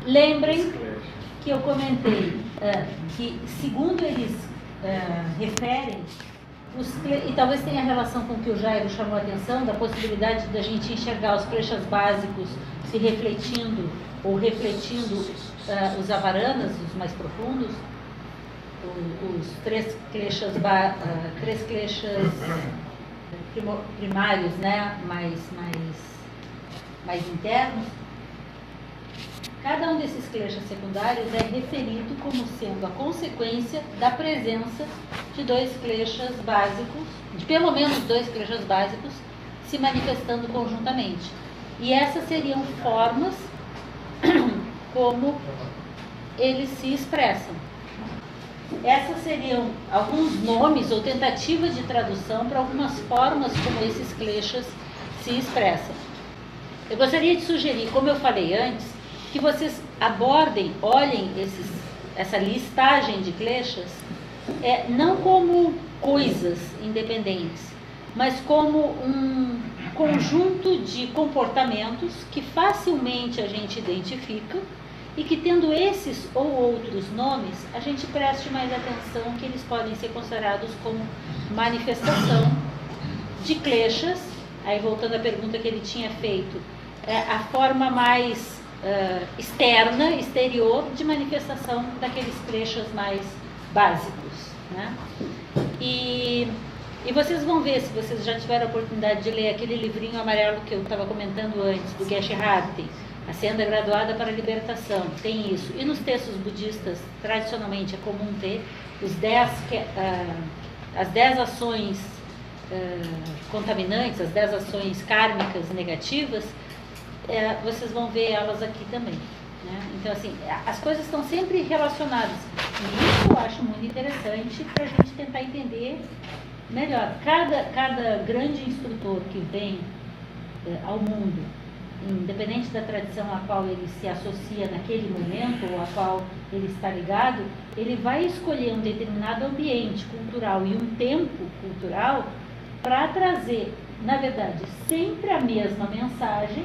Lembrem que eu comentei que, segundo eles referem, e talvez tenha relação com o que o Jairo chamou a atenção, da possibilidade da gente enxergar os kleshas básicos se refletindo ou refletindo os avaranas, os mais profundos, os três kleshas primários, né, mais internos. Cada um desses kleshas secundários é referido como sendo a consequência da presença de dois kleshas básicos, de pelo menos dois kleshas básicos, se manifestando conjuntamente. E essas seriam formas como eles se expressam. Essas seriam alguns nomes ou tentativas de tradução para algumas formas como esses kleshas se expressam. Eu gostaria de sugerir, como eu falei antes, que vocês abordem, olhem essa listagem de kleshas, não como coisas independentes, mas como um conjunto de comportamentos que facilmente a gente identifica e que, tendo esses ou outros nomes, a gente preste mais atenção que eles podem ser considerados como manifestação de kleshas. Aí, voltando à pergunta que ele tinha feito, a forma mais externa, exterior, de manifestação daqueles kleshas mais básicos, né? E vocês vão ver, se vocês já tiveram a oportunidade de ler aquele livrinho amarelo que eu estava comentando antes, do Geshe Harden, A Senda Graduada para a Libertação, tem isso. E nos textos budistas, tradicionalmente, é comum ter as 10 ações contaminantes, as 10 ações kármicas negativas. Vocês vão ver elas aqui também, né? Então, assim, as coisas estão sempre relacionadas. E isso eu acho muito interessante para a gente tentar entender melhor. Cada grande instrutor que vem ao mundo, independente da tradição a qual ele se associa naquele momento ou a qual ele está ligado, ele vai escolher um determinado ambiente cultural e um tempo cultural para trazer, na verdade, sempre a mesma mensagem,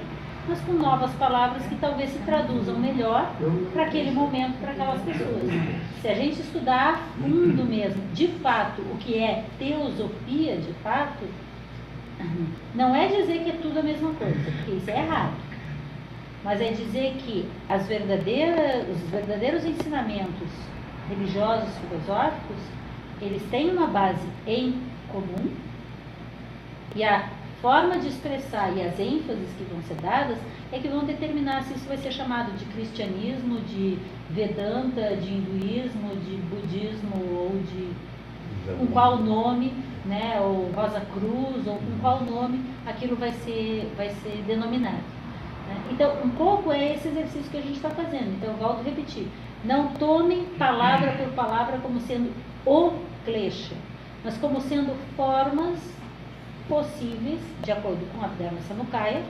mas com novas palavras que talvez se traduzam melhor para aquele momento, para aquelas pessoas. Se a gente estudar a fundo mesmo, de fato, o que é teosofia, de fato, não é dizer que é tudo a mesma coisa, porque isso é errado. Mas é dizer que os verdadeiros ensinamentos religiosos, filosóficos, eles têm uma base em comum, e a forma de expressar e as ênfases que vão ser dadas é que vão determinar se isso vai ser chamado de cristianismo, de Vedanta, de hinduísmo, de budismo, ou de com qual nome, né, ou Rosa Cruz, ou com qual nome aquilo vai ser denominado, né? Então, um pouco é esse exercício que a gente está fazendo. Então, eu volto a repetir, não tomem palavra por palavra como sendo o klesha, mas como sendo formas possíveis, de acordo com a Abhidharma Samukaya,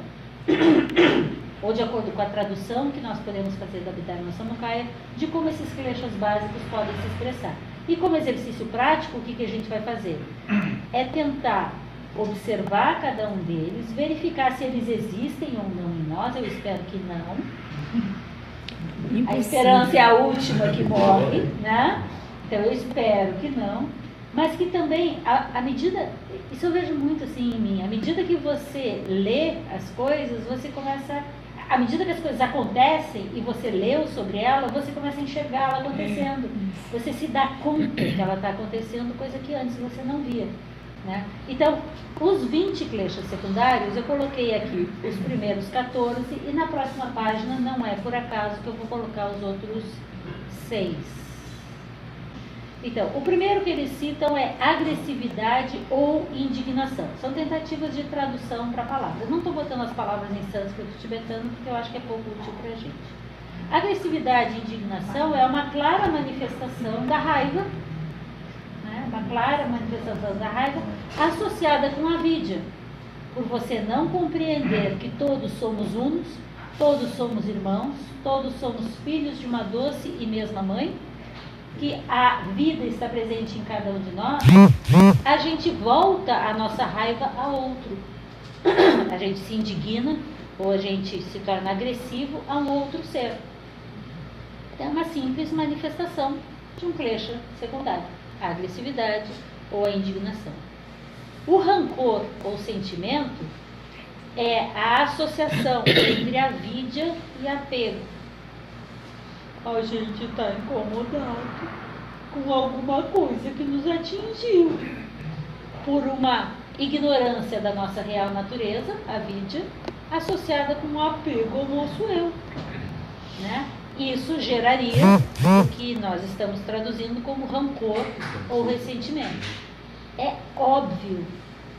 ou de acordo com a tradução que nós podemos fazer da Abhidharma Samukaya, de como esses kleshas básicos podem se expressar. E como exercício prático, o que a gente vai fazer? É tentar observar cada um deles, verificar se eles existem ou não em nós. Eu espero que não. Impossível. A esperança é a última que morre, né? Então eu espero que não. Mas que também, à medida, isso eu vejo muito assim em mim, à medida que você lê as coisas, você começa, à medida que as coisas acontecem e você leu sobre ela, você começa a enxergar ela acontecendo. Você se dá conta que ela está acontecendo, coisa que antes você não via, né? Então, os 20 kleshas secundários, eu coloquei aqui os primeiros 14, e na próxima página, não é por acaso que eu vou colocar os outros 6. Então, o primeiro que eles citam é agressividade ou indignação. São tentativas de tradução para palavras. Não estou botando as palavras em sânscrito tibetano porque eu acho que é pouco útil para a gente. Agressividade e indignação é uma clara manifestação da raiva, né? Uma clara manifestação da raiva associada com a avidya, por você não compreender que todos somos unos, todos somos irmãos, todos somos filhos de uma doce e mesma mãe, que a vida está presente em cada um de nós, a gente volta a nossa raiva a outro. A gente se indigna ou a gente se torna agressivo a um outro ser. é uma simples manifestação de um klesha secundário, a agressividade ou a indignação. O rancor ou sentimento é a associação entre avidya e apego. A gente está incomodado com alguma coisa que nos atingiu por uma ignorância da nossa real natureza, avidya, associada com um apego ao nosso eu, né? Isso geraria o que nós estamos traduzindo como rancor ou ressentimento. É óbvio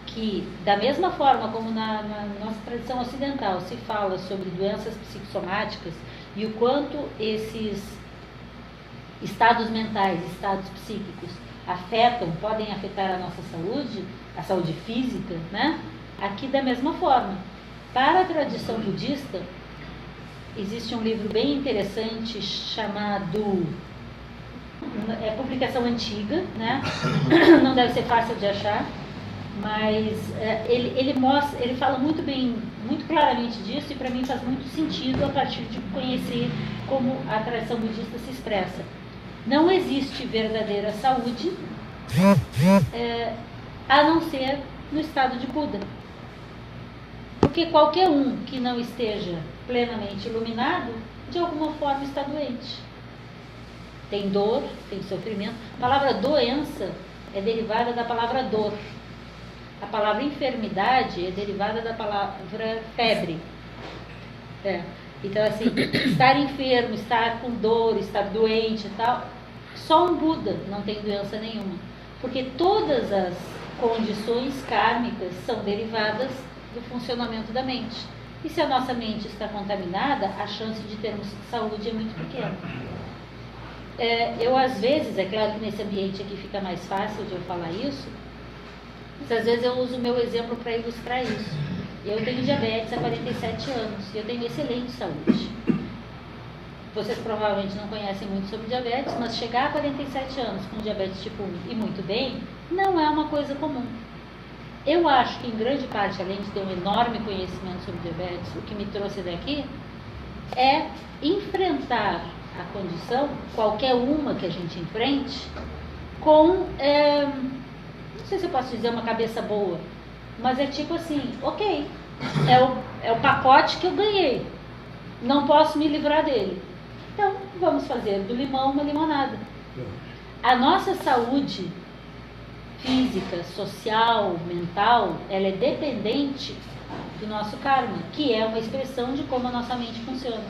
que, da mesma forma como na nossa tradição ocidental se fala sobre doenças psicossomáticas e o quanto esses estados mentais, estados psíquicos podem afetar a nossa saúde, a saúde física, né? Aqui da mesma forma. Para a tradição budista, existe um livro bem interessante chamado, é publicação antiga, né? Não deve ser fácil de achar, mas ele fala muito bem, muito claramente disso, e para mim faz muito sentido a partir de conhecer como a tradição budista se expressa. Não existe verdadeira saúde a não ser no estado de Buda. Porque qualquer um que não esteja plenamente iluminado, de alguma forma está doente. Tem dor, tem sofrimento. A palavra doença é derivada da palavra dor. A palavra enfermidade é derivada da palavra febre. Então, assim, estar enfermo, estar com dor, estar doente e tal, só um Buda não tem doença nenhuma. Porque todas as condições kármicas são derivadas do funcionamento da mente. E se a nossa mente está contaminada, a chance de termos saúde é muito pequena. Eu, às vezes, é claro que nesse ambiente aqui fica mais fácil de eu falar isso, mas às vezes eu uso o meu exemplo para ilustrar isso. Eu tenho diabetes há 47 anos e eu tenho excelente saúde. Vocês provavelmente não conhecem muito sobre diabetes, mas chegar a 47 anos com diabetes tipo 1 e muito bem, não é uma coisa comum. Eu acho que, em grande parte, além de ter um enorme conhecimento sobre diabetes, o que me trouxe daqui é enfrentar a condição, qualquer uma que a gente enfrente, com, não sei se eu posso dizer uma cabeça boa, mas é tipo assim, ok, é o pacote que eu ganhei, não posso me livrar dele. Então, vamos fazer do limão uma limonada. A nossa saúde física, social, mental, ela é dependente do nosso karma, que é uma expressão de como a nossa mente funciona.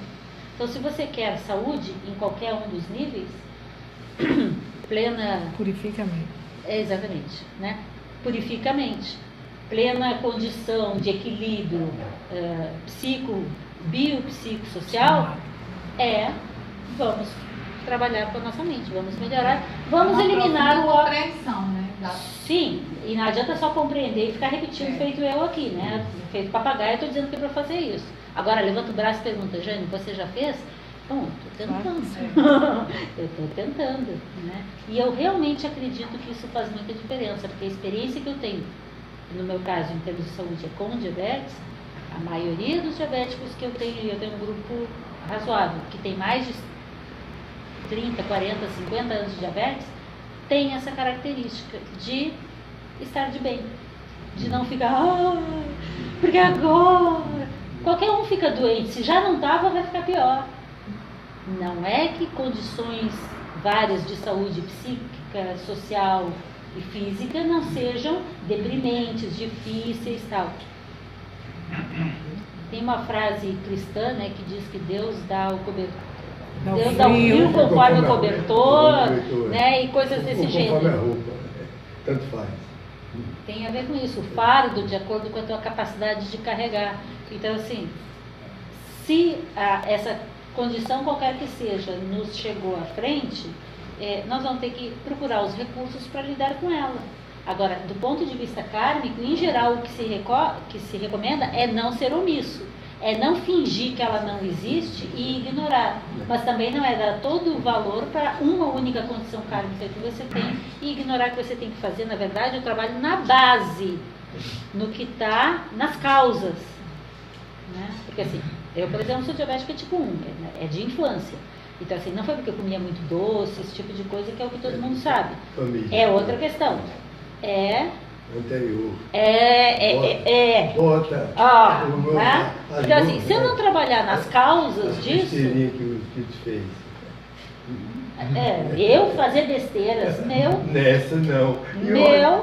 Então, se você quer saúde em qualquer um dos níveis, plena... Purifica a mente. Exatamente, né? Purifica a mente. Plena condição de equilíbrio biopsicossocial vamos trabalhar com a nossa mente, vamos melhorar, vamos eliminar o... compreensão, né? Sim, e não adianta só compreender e ficar repetindo feito eu aqui, né? Feito papagaio, eu estou dizendo que é para fazer isso. Agora, levanta o braço e pergunta, Jane, você já fez? Bom, estou tentando. Eu estou tentando, né? E eu realmente acredito que isso faz muita diferença, porque a experiência que eu tenho, no meu caso, em termos de saúde, é com diabetes. A maioria dos diabéticos que eu tenho um grupo razoável, que tem mais de 30, 40, 50 anos de diabetes, tem essa característica de estar de bem, de não ficar, porque agora qualquer um fica doente, se já não estava vai ficar pior. Não é que condições várias de saúde psíquica, social e física não sejam deprimentes, difíceis, tal. Tem uma frase cristã, né, que diz que Deus dá o cobertor. Deus dá o frio conforme o cobertor, né, e coisas desse jeito. Conforme a roupa, tanto faz. Tem a ver com isso, o fardo de acordo com a tua capacidade de carregar. Então, assim, se essa condição qualquer que seja nos chegou à frente, nós vamos ter que procurar os recursos para lidar com ela. Agora, do ponto de vista kármico, em geral, o que se recomenda é não ser omisso. É não fingir que ela não existe e ignorar. Mas também não é dar todo o valor para uma única condição kármica que você tem e ignorar que você tem que fazer, na verdade, o trabalho na base, no que está nas causas. Né? Porque assim, eu, por exemplo, sou diabética tipo 1, é de infância. Então, assim, não foi porque eu comia muito doce, esse tipo de coisa, que é o que todo mundo sabe. Família. É outra questão. Anterior. Bota. Né? Então, assim, se eu não trabalhar nas causas disso... que o Espírito fez. Eu fazer besteiras, Nessa não. E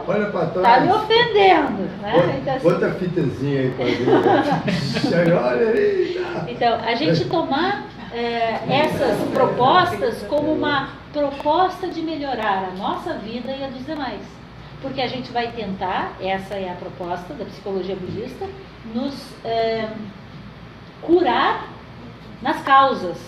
olha para trás. Tá me ofendendo, né? Então, assim, outra fitazinha aí pra ver. Olha aí. Então, a gente tomar essas propostas como uma proposta de melhorar a nossa vida e a dos demais. Porque a gente vai tentar, essa é a proposta da psicologia budista, nos curar nas causas.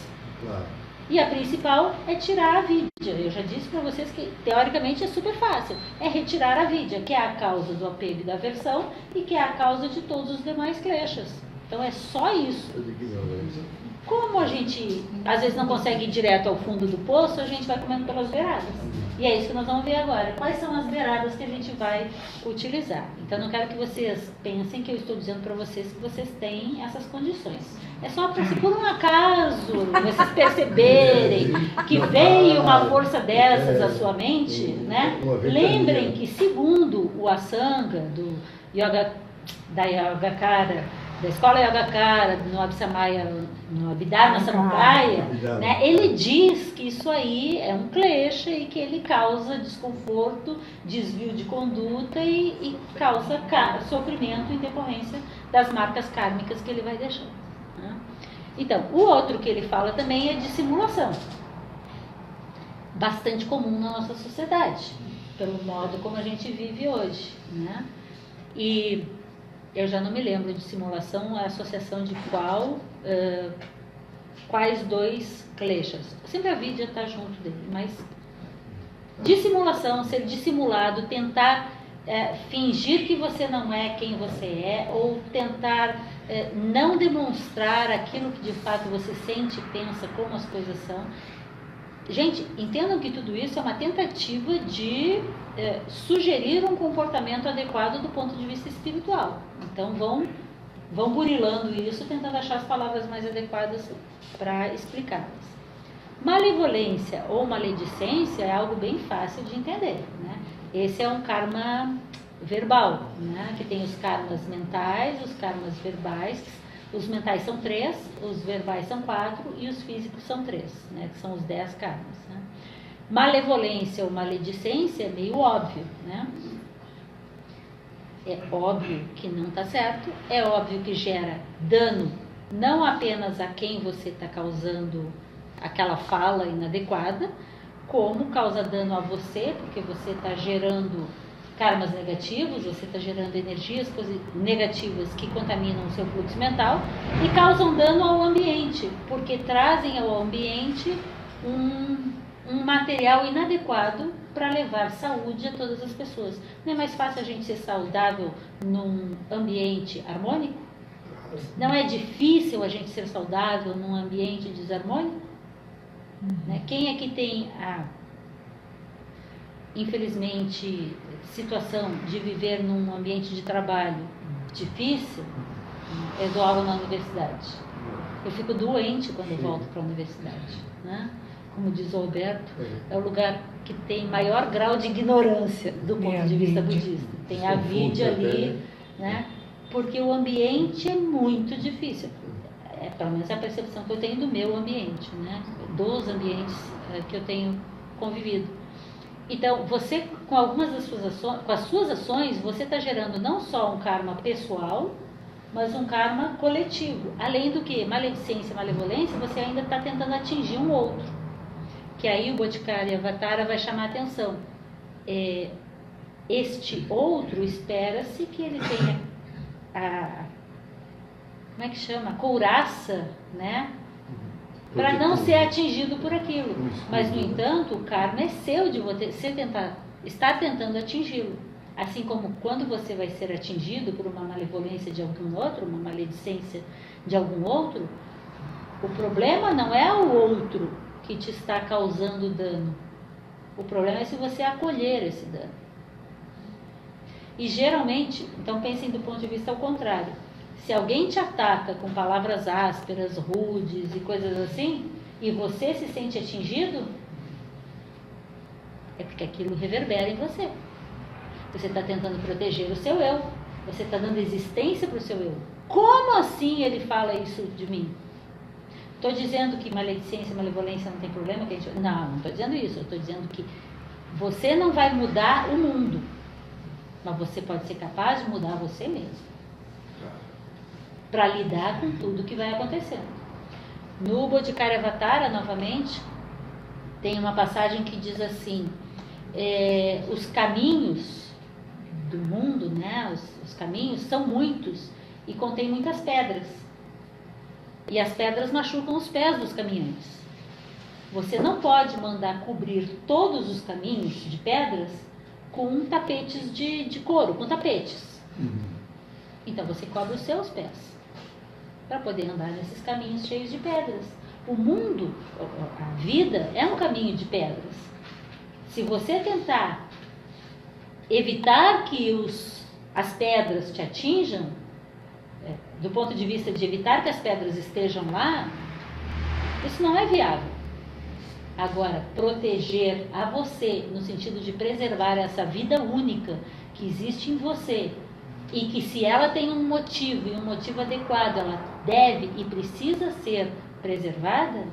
Claro. E a principal é tirar a vidya. Eu já disse para vocês que, teoricamente, é super fácil. É retirar a vidya, que é a causa do apego e da aversão e que é a causa de todos os demais kleshas. Então é só isso. Como a gente, às vezes, não consegue ir direto ao fundo do poço, a gente vai comendo pelas beiradas. E é isso que nós vamos ver agora. Quais são as beiradas que a gente vai utilizar? Então, não quero que vocês pensem que eu estou dizendo para vocês que vocês têm essas condições. É só para, se por um acaso vocês perceberem que veio uma força dessas à sua mente, né? Lembrem que, segundo o Asanga, da Yogacara, da escola Yogacara, no Abhisamaya, no Abhidharma Samupaya, né, ele diz que isso aí é um klesha e que ele causa desconforto, desvio de conduta e causa sofrimento em decorrência das marcas kármicas que ele vai deixando. Né? Então, o outro que ele fala também é dissimulação. Bastante comum na nossa sociedade, pelo modo como a gente vive hoje. Né? E eu já não me lembro de simulação, a associação de quais dois kleshas. Sempre a vidya está junto dele, mas dissimulação, ser dissimulado, tentar fingir que você não é quem você é, ou tentar não demonstrar aquilo que de fato você sente e pensa, como as coisas são. Gente, entendam que tudo isso é uma tentativa de sugerir um comportamento adequado do ponto de vista espiritual. Então vão burilando isso, tentando achar as palavras mais adequadas para explicá-las. Malevolência ou maledicência é algo bem fácil de entender. Né? Esse é um karma verbal, né? Que tem os karmas mentais, os karmas verbais. Os mentais são 3, os verbais são 4 e os físicos são 3, né? Que são os 10 karmas. Né? Malevolência ou maledicência é meio óbvio, né? É óbvio que não está certo, é óbvio que gera dano não apenas a quem você está causando aquela fala inadequada, como causa dano a você, porque você está gerando karmas negativos, você está gerando energias negativas que contaminam o seu fluxo mental e causam dano ao ambiente, porque trazem ao ambiente um material inadequado para levar saúde a todas as pessoas. Não é mais fácil a gente ser saudável num ambiente harmônico? Não é difícil a gente ser saudável num ambiente desarmônico? Né? Quem é que tem infelizmente, situação de viver num ambiente de trabalho difícil? Eu dou aula na universidade. Eu fico doente quando eu volto para a universidade. Né? Como diz o Alberto, é o lugar que tem maior grau de ignorância do ponto de vista budista. Tem a vidya ali, né? Porque o ambiente é muito difícil. Pelo menos é a percepção que eu tenho do meu ambiente, né? Dos ambientes que eu tenho convivido. Então, você, com algumas das suas ações, com as suas ações, você está gerando não só um karma pessoal, mas um karma coletivo. Além do que, maledicência e malevolência, você ainda está tentando atingir um outro. Que aí o Bodhikara Avatara vai chamar a atenção. Este outro, espera-se que ele tenha como é que chama? A couraça, né? Para não ser atingido por aquilo. Mas, no entanto, o karma é seu de você estar tentando atingi-lo. Assim como quando você vai ser atingido por uma malevolência de algum outro, uma maledicência de algum outro, o problema não é o outro que te está causando dano. O problema é se você acolher esse dano. E geralmente, então pensem do ponto de vista ao contrário. Se alguém te ataca com palavras ásperas, rudes e coisas assim, e você se sente atingido, é porque aquilo reverbera em você. Você está tentando proteger o seu eu. Você está dando existência para o seu eu. Como assim ele fala isso de mim? Estou dizendo que maledicência e malevolência não tem problema? Que a gente... Não estou dizendo isso. Eu estou dizendo que você não vai mudar o mundo, mas você pode ser capaz de mudar você mesmo. Para lidar com tudo que vai acontecendo. No Bodhikaravatara, novamente, tem uma passagem que diz assim, os caminhos do mundo, né, os caminhos são muitos e contêm muitas pedras. E as pedras machucam os pés dos caminhantes. Você não pode mandar cobrir todos os caminhos de pedras com tapetes de couro, com tapetes. Então você cobre os seus pés para poder andar nesses caminhos cheios de pedras. O mundo, a vida, é um caminho de pedras. Se você tentar evitar que as pedras te atinjam, do ponto de vista de evitar que as pedras estejam lá, isso não é viável. Agora, proteger a você, no sentido de preservar essa vida única que existe em você, e que se ela tem um motivo, e um motivo adequado, ela deve e precisa ser preservada,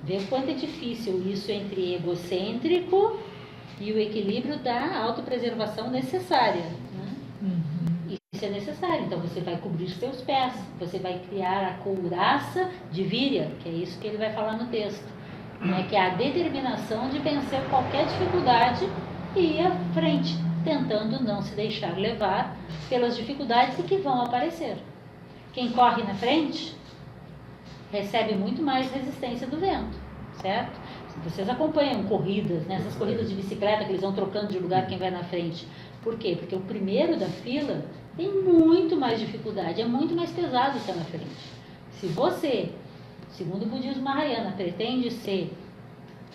vê o quanto é difícil isso entre egocêntrico e o equilíbrio da autopreservação necessária, né? Isso é necessário, então você vai cobrir seus pés, você vai criar a couraça de Virya, que é isso que ele vai falar no texto, né? Que é a determinação de vencer qualquer dificuldade e ir à frente, tentando não se deixar levar pelas dificuldades que vão aparecer. Quem corre na frente recebe muito mais resistência do vento, certo? Vocês acompanham corridas, né? Essas corridas de bicicleta que eles vão trocando de lugar quem vai na frente. Por quê? Porque o primeiro da fila tem muito mais dificuldade, é muito mais pesado estar na frente. Se você, segundo o budismo Mahayana, pretende ser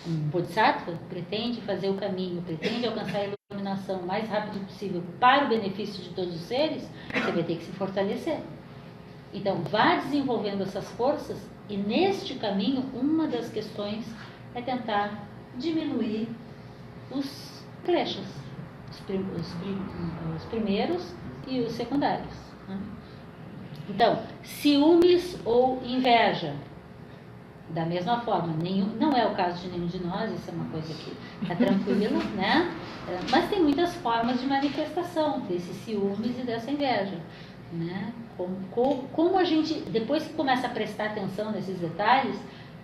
um bodhisattva, pretende fazer o caminho, pretende alcançar a iluminação o mais rápido possível para o benefício de todos os seres, você vai ter que se fortalecer. Então, vá desenvolvendo essas forças e neste caminho, uma das questões é tentar diminuir os kleshas, os primeiros e os secundários, né? Então, ciúmes ou inveja, da mesma forma, não é o caso de nenhum de nós, isso é uma coisa que está tranquila, né? Mas tem muitas formas de manifestação desses ciúmes e dessa inveja, né? Como a gente, depois que começa a prestar atenção nesses detalhes,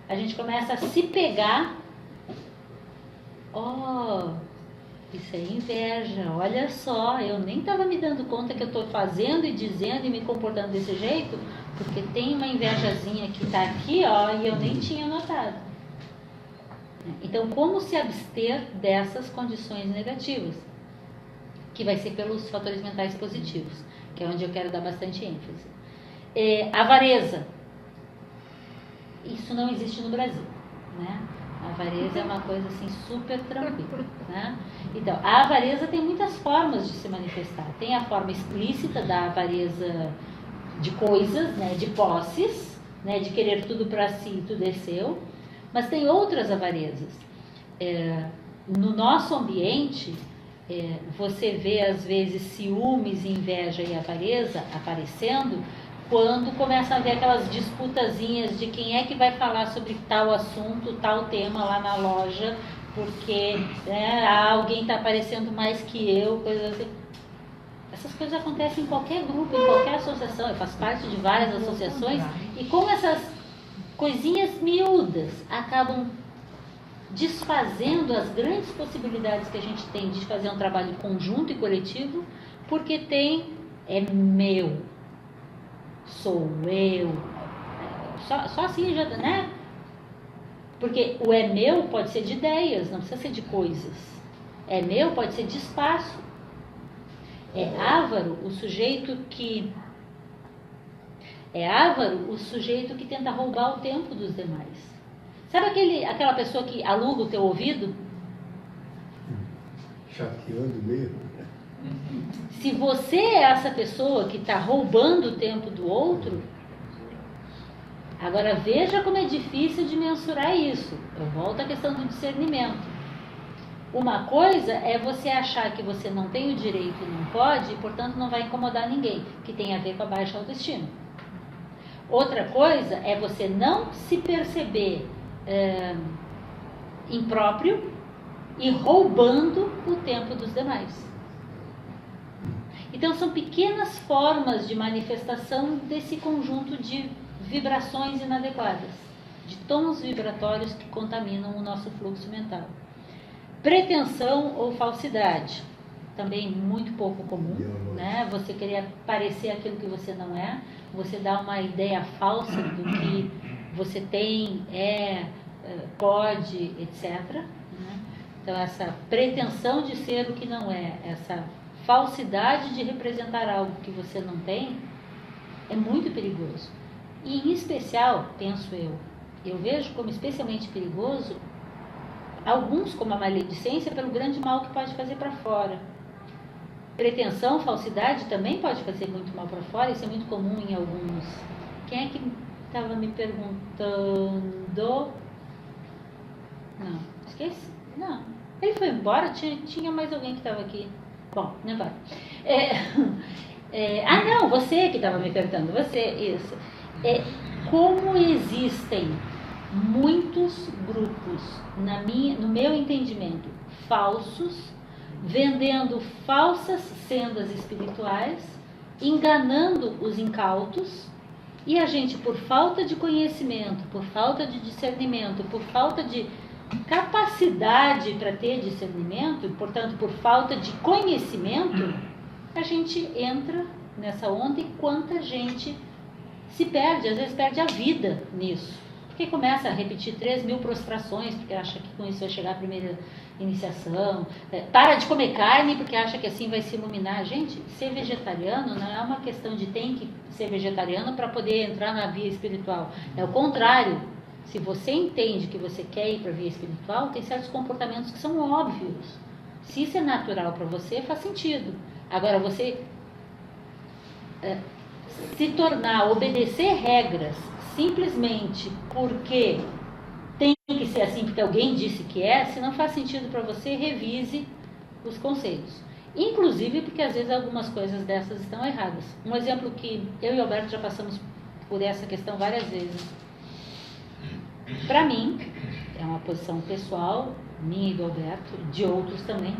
a gente começa a se pegar, isso é inveja, olha só, eu nem estava me dando conta que eu estou fazendo e dizendo e me comportando desse jeito, porque tem uma invejazinha que está aqui, e eu nem tinha notado. Então, como se abster dessas condições negativas? Que vai ser pelos fatores mentais positivos, que é onde eu quero dar bastante ênfase. Avareza. Isso não existe no Brasil, né? A avareza é uma coisa assim super tranquila, né? Então, a avareza tem muitas formas de se manifestar. Tem a forma explícita da avareza de coisas, né, de posses, né, de querer tudo para si, tudo é seu. Mas tem outras avarezas. No nosso ambiente, você vê às vezes ciúmes, inveja e avareza aparecendo quando começa a haver aquelas disputazinhas de quem é que vai falar sobre tal assunto, tal tema lá na loja, porque alguém está aparecendo mais que eu, coisas assim. Essas coisas acontecem em qualquer grupo, em qualquer associação. Eu faço parte de várias associações e como essas coisinhas miúdas acabam desfazendo as grandes possibilidades que a gente tem de fazer um trabalho conjunto e coletivo, porque é meu, sou eu, só assim já, né? Porque o é meu pode ser de ideias, não precisa ser de coisas. É meu pode ser de espaço. É avaro o sujeito que tenta roubar o tempo dos demais. Sabe aquela pessoa que aluga o teu ouvido? Chateando mesmo. Se você é essa pessoa que está roubando o tempo do outro, Agora veja como é difícil de mensurar isso. Eu volto à questão do discernimento. Uma coisa é você achar que você não tem o direito e não pode, e portanto não vai incomodar ninguém, que tem a ver com a baixa autoestima. Outra coisa é você não se perceber impróprio e roubando o tempo dos demais. Então são pequenas formas de manifestação desse conjunto de vibrações inadequadas, de tons vibratórios que contaminam o nosso fluxo mental. Pretensão ou falsidade, também muito pouco comum, né? Você querer parecer aquilo que você não é, você dá uma ideia falsa do que você tem, pode, etc. Né? Então essa pretensão de ser o que não é, essa falsidade de representar algo que você não tem, é muito perigoso. E em especial, penso eu vejo como especialmente perigoso alguns como a maledicência pelo grande mal que pode fazer para fora. Pretensão, falsidade também pode fazer muito mal para fora, isso é muito comum em alguns. Quem é que estava me perguntando? Não, esqueci? Não, ele foi embora, tinha mais alguém que estava aqui. Bom, não vai. Não, você que estava me perguntando, isso. Como existem muitos grupos, no meu entendimento, falsos, vendendo falsas sendas espirituais, enganando os incautos, e a gente, por falta de conhecimento, por falta de discernimento, por falta de capacidade para ter discernimento, e portanto por falta de conhecimento, a gente entra nessa onda e quanta gente se perde, às vezes perde a vida nisso. Porque começa a repetir 3.000 prostrações, porque acha que com isso vai chegar a primeira iniciação. Para de comer carne, porque acha que assim vai se iluminar. Gente, ser vegetariano não é uma questão de tem que ser vegetariano para poder entrar na via espiritual. É o contrário. Se você entende que você quer ir para a via espiritual, tem certos comportamentos que são óbvios. Se isso é natural para você, faz sentido. Agora, você se tornar, obedecer regras simplesmente porque tem que ser assim, porque alguém disse que se não faz sentido para você, revise os conselhos. Inclusive porque às vezes algumas coisas dessas estão erradas. Um exemplo que eu e o Alberto já passamos por essa questão várias vezes. Para mim, é uma posição pessoal, minha e do Alberto, de outros também.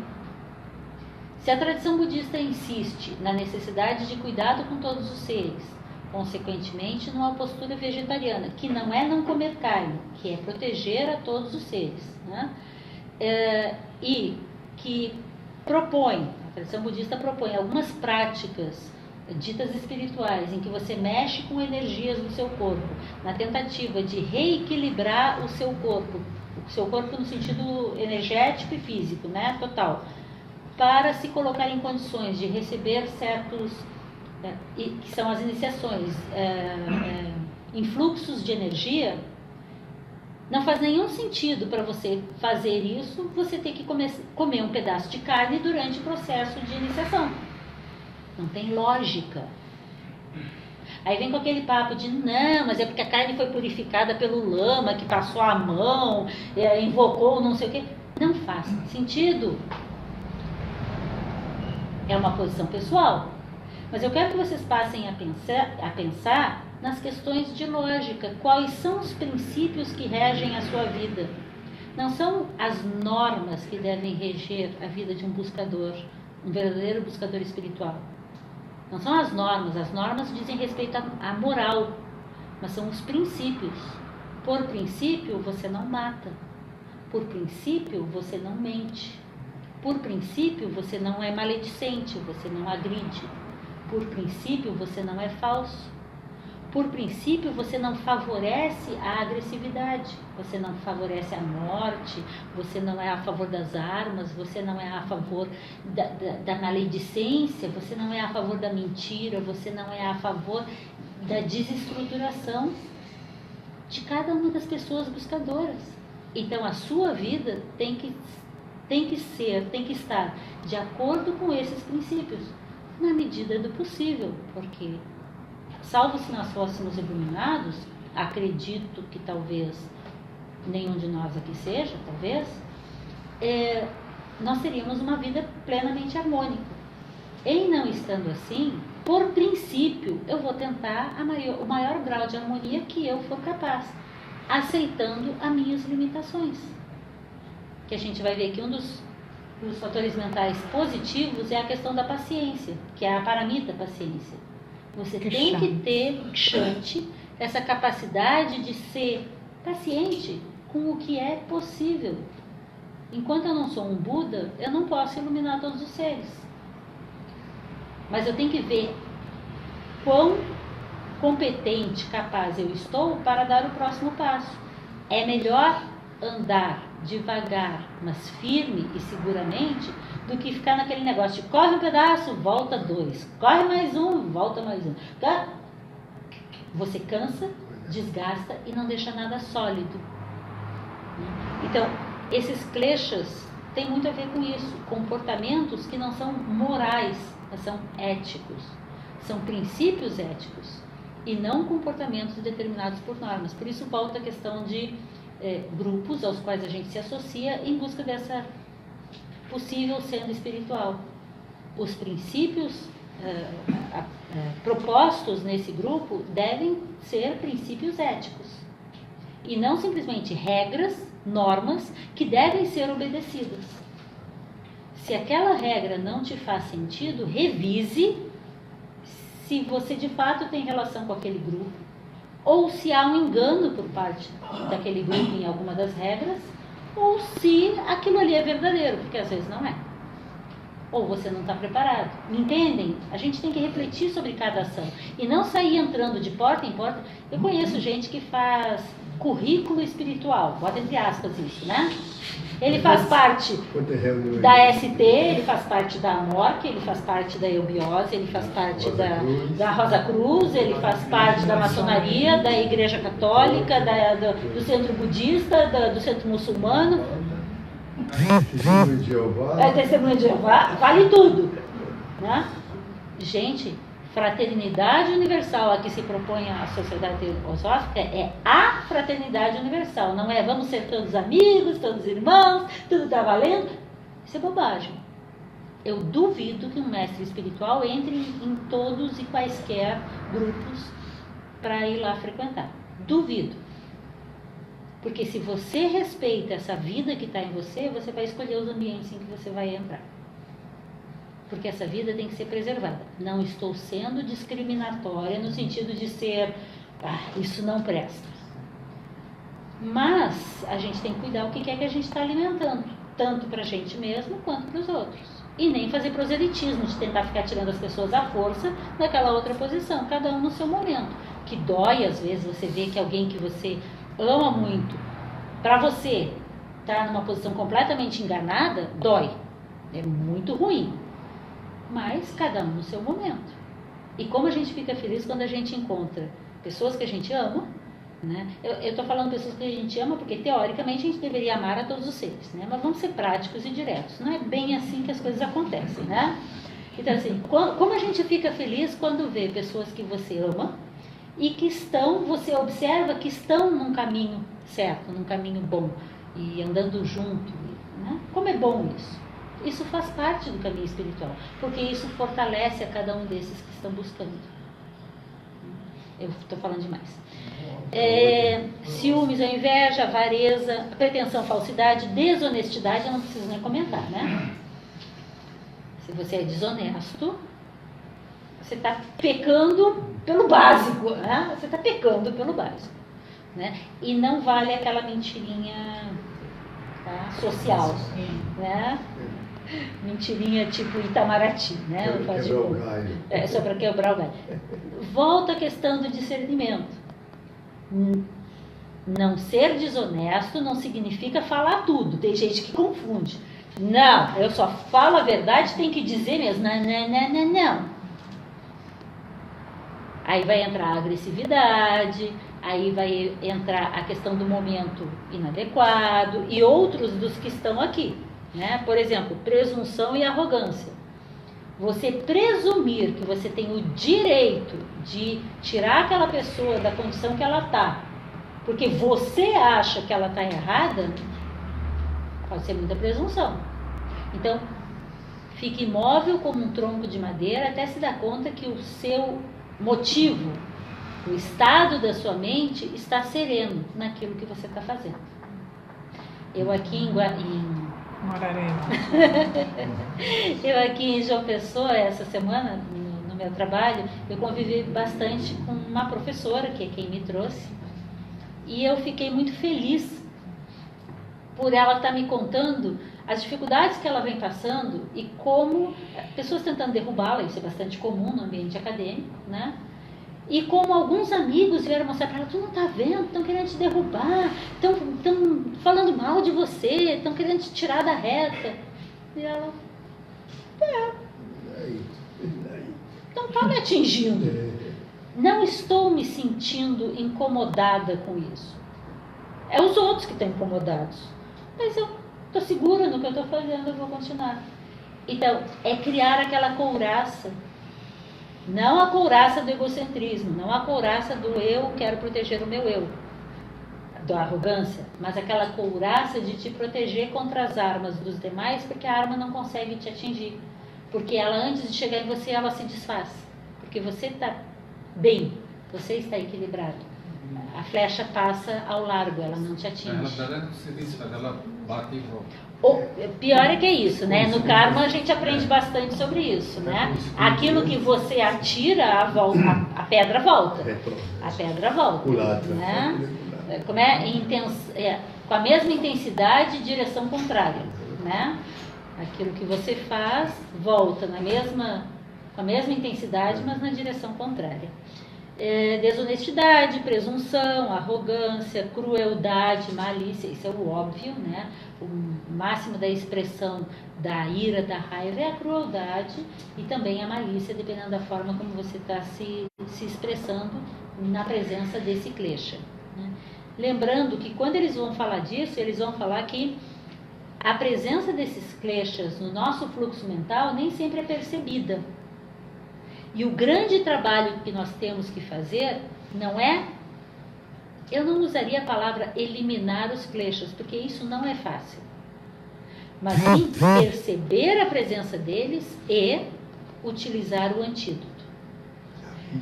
Se a tradição budista insiste na necessidade de cuidado com todos os seres, consequentemente numa postura vegetariana, que não é não comer carne, que é proteger a todos os seres, né? E que a tradição budista propõe algumas práticas ditas espirituais, em que você mexe com energias do seu corpo, na tentativa de reequilibrar o seu corpo no sentido energético e físico, né, total, para se colocar em condições de receber certos, que são as iniciações, influxos de energia. Não faz nenhum sentido para você fazer isso, você ter que comer um pedaço de carne durante o processo de iniciação. Não tem lógica. Aí vem com aquele papo de não, mas é porque a carne foi purificada pelo lama que passou a mão, invocou não sei o quê. Não faz sentido. É uma posição pessoal. Mas eu quero que vocês passem a pensar nas questões de lógica. Quais são os princípios que regem a sua vida? Não são as normas que devem reger a vida de um buscador, um verdadeiro buscador espiritual. Não são as normas dizem respeito à moral, mas são os princípios. Por princípio, você não mata. Por princípio, você não mente. Por princípio, você não é maledicente, você não agride. Por princípio, você não é falso. Por princípio, você não favorece a agressividade, você não favorece a morte, você não é a favor das armas, você não é a favor da maledicência, você não é a favor da mentira, você não é a favor da desestruturação de cada uma das pessoas buscadoras. Então, a sua vida tem que estar de acordo com esses princípios, na medida do possível, porque salvo se nós fôssemos iluminados, acredito que talvez nenhum de nós aqui seja, talvez, nós teríamos uma vida plenamente harmônica. Em não estando assim, por princípio, eu vou tentar o maior grau de harmonia que eu for capaz, aceitando as minhas limitações. Que a gente vai ver que um dos fatores mentais positivos é a questão da paciência, que é a paramita paciência. Você tem que ter, Kshanti, essa capacidade de ser paciente com o que é possível. Enquanto eu não sou um Buda, eu não posso iluminar todos os seres. Mas eu tenho que ver quão competente, capaz eu estou para dar o próximo passo. É melhor andar devagar, mas firme e seguramente, do que ficar naquele negócio de corre um pedaço, volta 2, corre mais um, volta mais um. Tá? Você cansa, desgasta e não deixa nada sólido. Então, esses kleshas têm muito a ver com isso, comportamentos que não são morais, mas são éticos, são princípios éticos e não comportamentos determinados por normas. Por isso volta a questão de grupos aos quais a gente se associa em busca dessa possível senda espiritual. Os princípios propostos nesse grupo devem ser princípios éticos e não simplesmente regras, normas que devem ser obedecidas. Se aquela regra não te faz sentido, revise se você de fato tem relação com aquele grupo, ou se há um engano por parte daquele grupo em alguma das regras, ou se aquilo ali é verdadeiro, porque às vezes não é. Ou você não está preparado. Me entendem? A gente tem que refletir sobre cada ação e não sair entrando de porta em porta. Eu conheço gente que faz currículo espiritual, bota entre aspas isso, né? Ele faz parte da ST, ele faz parte da AMORC, ele faz parte da Eubiose, ele faz parte da Rosa Cruz, ele faz parte da maçonaria, da Igreja Católica, do Centro Budista, do Centro Muçulmano. Testemunha de Jeová. Testemunha de Jeová, vale tudo. Né? Gente, fraternidade universal a que se propõe a sociedade teosófica é a fraternidade universal, não é vamos ser todos amigos, todos irmãos, tudo está valendo. Isso é bobagem. Eu duvido que um mestre espiritual entre em todos e quaisquer grupos para ir lá frequentar. Duvido. Porque se você respeita essa vida que está em você, você vai escolher os ambientes em que você vai entrar. Porque essa vida tem que ser preservada. Não estou sendo discriminatória no sentido de ser, isso não presta. Mas a gente tem que cuidar o que é que a gente está alimentando, tanto para a gente mesmo quanto para os outros. E nem fazer proselitismo de tentar ficar tirando as pessoas à força daquela outra posição, cada um no seu momento. Que dói, às vezes, você vê que alguém que você ama muito, para você estar numa posição completamente enganada, dói. É muito ruim. Mas cada um no seu momento. E como a gente fica feliz quando a gente encontra pessoas que a gente ama, né? Eu estou falando pessoas que a gente ama porque teoricamente a gente deveria amar a todos os seres, né? Mas vamos ser práticos e diretos. Não é bem assim que as coisas acontecem, né? Então assim, como a gente fica feliz quando vê pessoas que você ama e que você observa que estão num caminho certo, num caminho bom e andando junto, né? Como é bom isso? Isso faz parte do caminho espiritual, porque isso fortalece a cada um desses que estão buscando. Eu estou falando demais. Ciúmes, a inveja, a avareza, a pretensão, falsidade, desonestidade, eu não preciso nem comentar, né? Se você é desonesto, você está pecando pelo básico, né? Você está pecando pelo básico, né? E não vale aquela mentirinha, tá? Social, né? Mentirinha tipo Itamaraty, né? Só para quebrar o galho. Volta a questão do discernimento. Não ser desonesto não significa falar tudo. Tem gente que confunde. Não, eu só falo a verdade, tem que dizer mesmo. Não. Aí vai entrar a agressividade, aí vai entrar a questão do momento inadequado e outros dos que estão aqui. Né? Por exemplo, presunção e arrogância. Você presumir que você tem o direito de tirar aquela pessoa da condição que ela está porque você acha que ela está errada, pode ser muita presunção. Então, fique imóvel como um tronco de madeira até se dar conta que o seu motivo, o estado da sua mente está sereno naquilo que você está fazendo. Eu aqui em eu aqui em João Pessoa, essa semana, no meu trabalho, eu convivi bastante com uma professora, que é quem me trouxe, e eu fiquei muito feliz por ela estar me contando as dificuldades que ela vem passando e como pessoas tentando derrubá-la, isso é bastante comum no ambiente acadêmico, né? E como alguns amigos vieram mostrar para ela, tu não está vendo, estão querendo te derrubar, estão falando mal de você, estão querendo te tirar da reta. E ela, então está me atingindo. Não estou me sentindo incomodada com isso. É os outros que estão incomodados. Mas eu estou segura no que eu estou fazendo, eu vou continuar. Então, é criar aquela couraça. Não a couraça do egocentrismo, não a couraça do eu quero proteger o meu eu, da arrogância, mas aquela couraça de te proteger contra as armas dos demais, porque a arma não consegue te atingir. Porque ela, antes de chegar em você, ela se desfaz. Porque você está bem, você está equilibrado. A flecha passa ao largo, ela não te atinge. Ela bate e volta. O pior é que é isso, né? No karma a gente aprende bastante sobre isso, né? Aquilo que você atira, a pedra volta. A pedra volta, né? Como com a mesma intensidade, direção contrária, né? Aquilo que você faz volta com a mesma intensidade, mas na direção contrária. Desonestidade, presunção, arrogância, crueldade, malícia, isso é o óbvio, né? O máximo da expressão da ira, da raiva é a crueldade e também a malícia, dependendo da forma como você está se expressando na presença desse klesha, né? Lembrando que quando eles vão falar disso, eles vão falar que a presença desses kleshas no nosso fluxo mental nem sempre é percebida. E o grande trabalho que nós temos que fazer não é, eu não usaria a palavra eliminar os kleshas, porque isso não é fácil. Mas sim perceber a presença deles e utilizar o antídoto.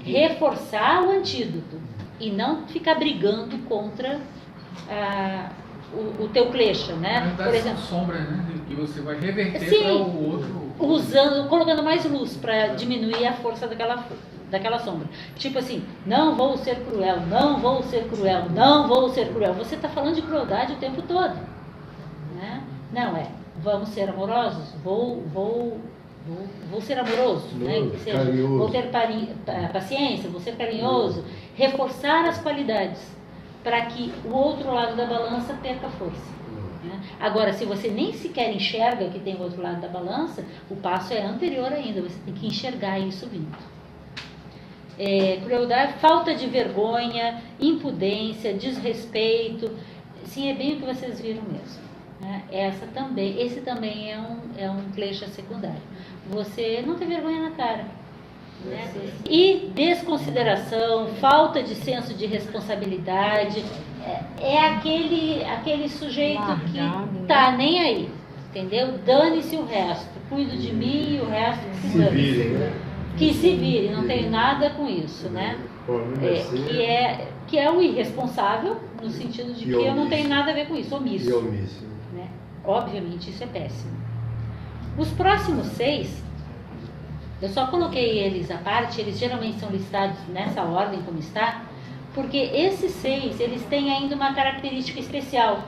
Reforçar o antídoto e não ficar brigando contra o teu klesha, né? Por exemplo, sombra, né? Que você vai reverter para o outro. Colocando mais luz para diminuir a força daquela sombra. Tipo assim, não vou ser cruel, não vou ser cruel, não vou ser cruel. Você está falando de crueldade o tempo todo, né? Não vamos ser amorosos, vou ser amoroso, né? Vou ter paciência, vou ser carinhoso, reforçar as qualidades para que o outro lado da balança perca força. Agora, se você nem sequer enxerga que tem o outro lado da balança, o passo é anterior ainda, você tem que enxergar isso vindo. Crueldade, falta de vergonha, impudência, desrespeito, sim, é bem o que vocês viram mesmo, né? Esse também é um klesha secundário. Você não tem vergonha na cara, né? E desconsideração, falta de senso de responsabilidade, é aquele sujeito que tá nem aí, entendeu? Dane-se o resto, cuido de mim e o resto que se dane. Que se vire, não tem nada com isso, né? Que é o irresponsável, no sentido de que eu não tenho nada a ver com isso, omisso. Né? Obviamente isso é péssimo. Os próximos 6, eu só coloquei eles à parte, eles geralmente são listados nessa ordem como está, porque esses 6, eles têm ainda uma característica especial.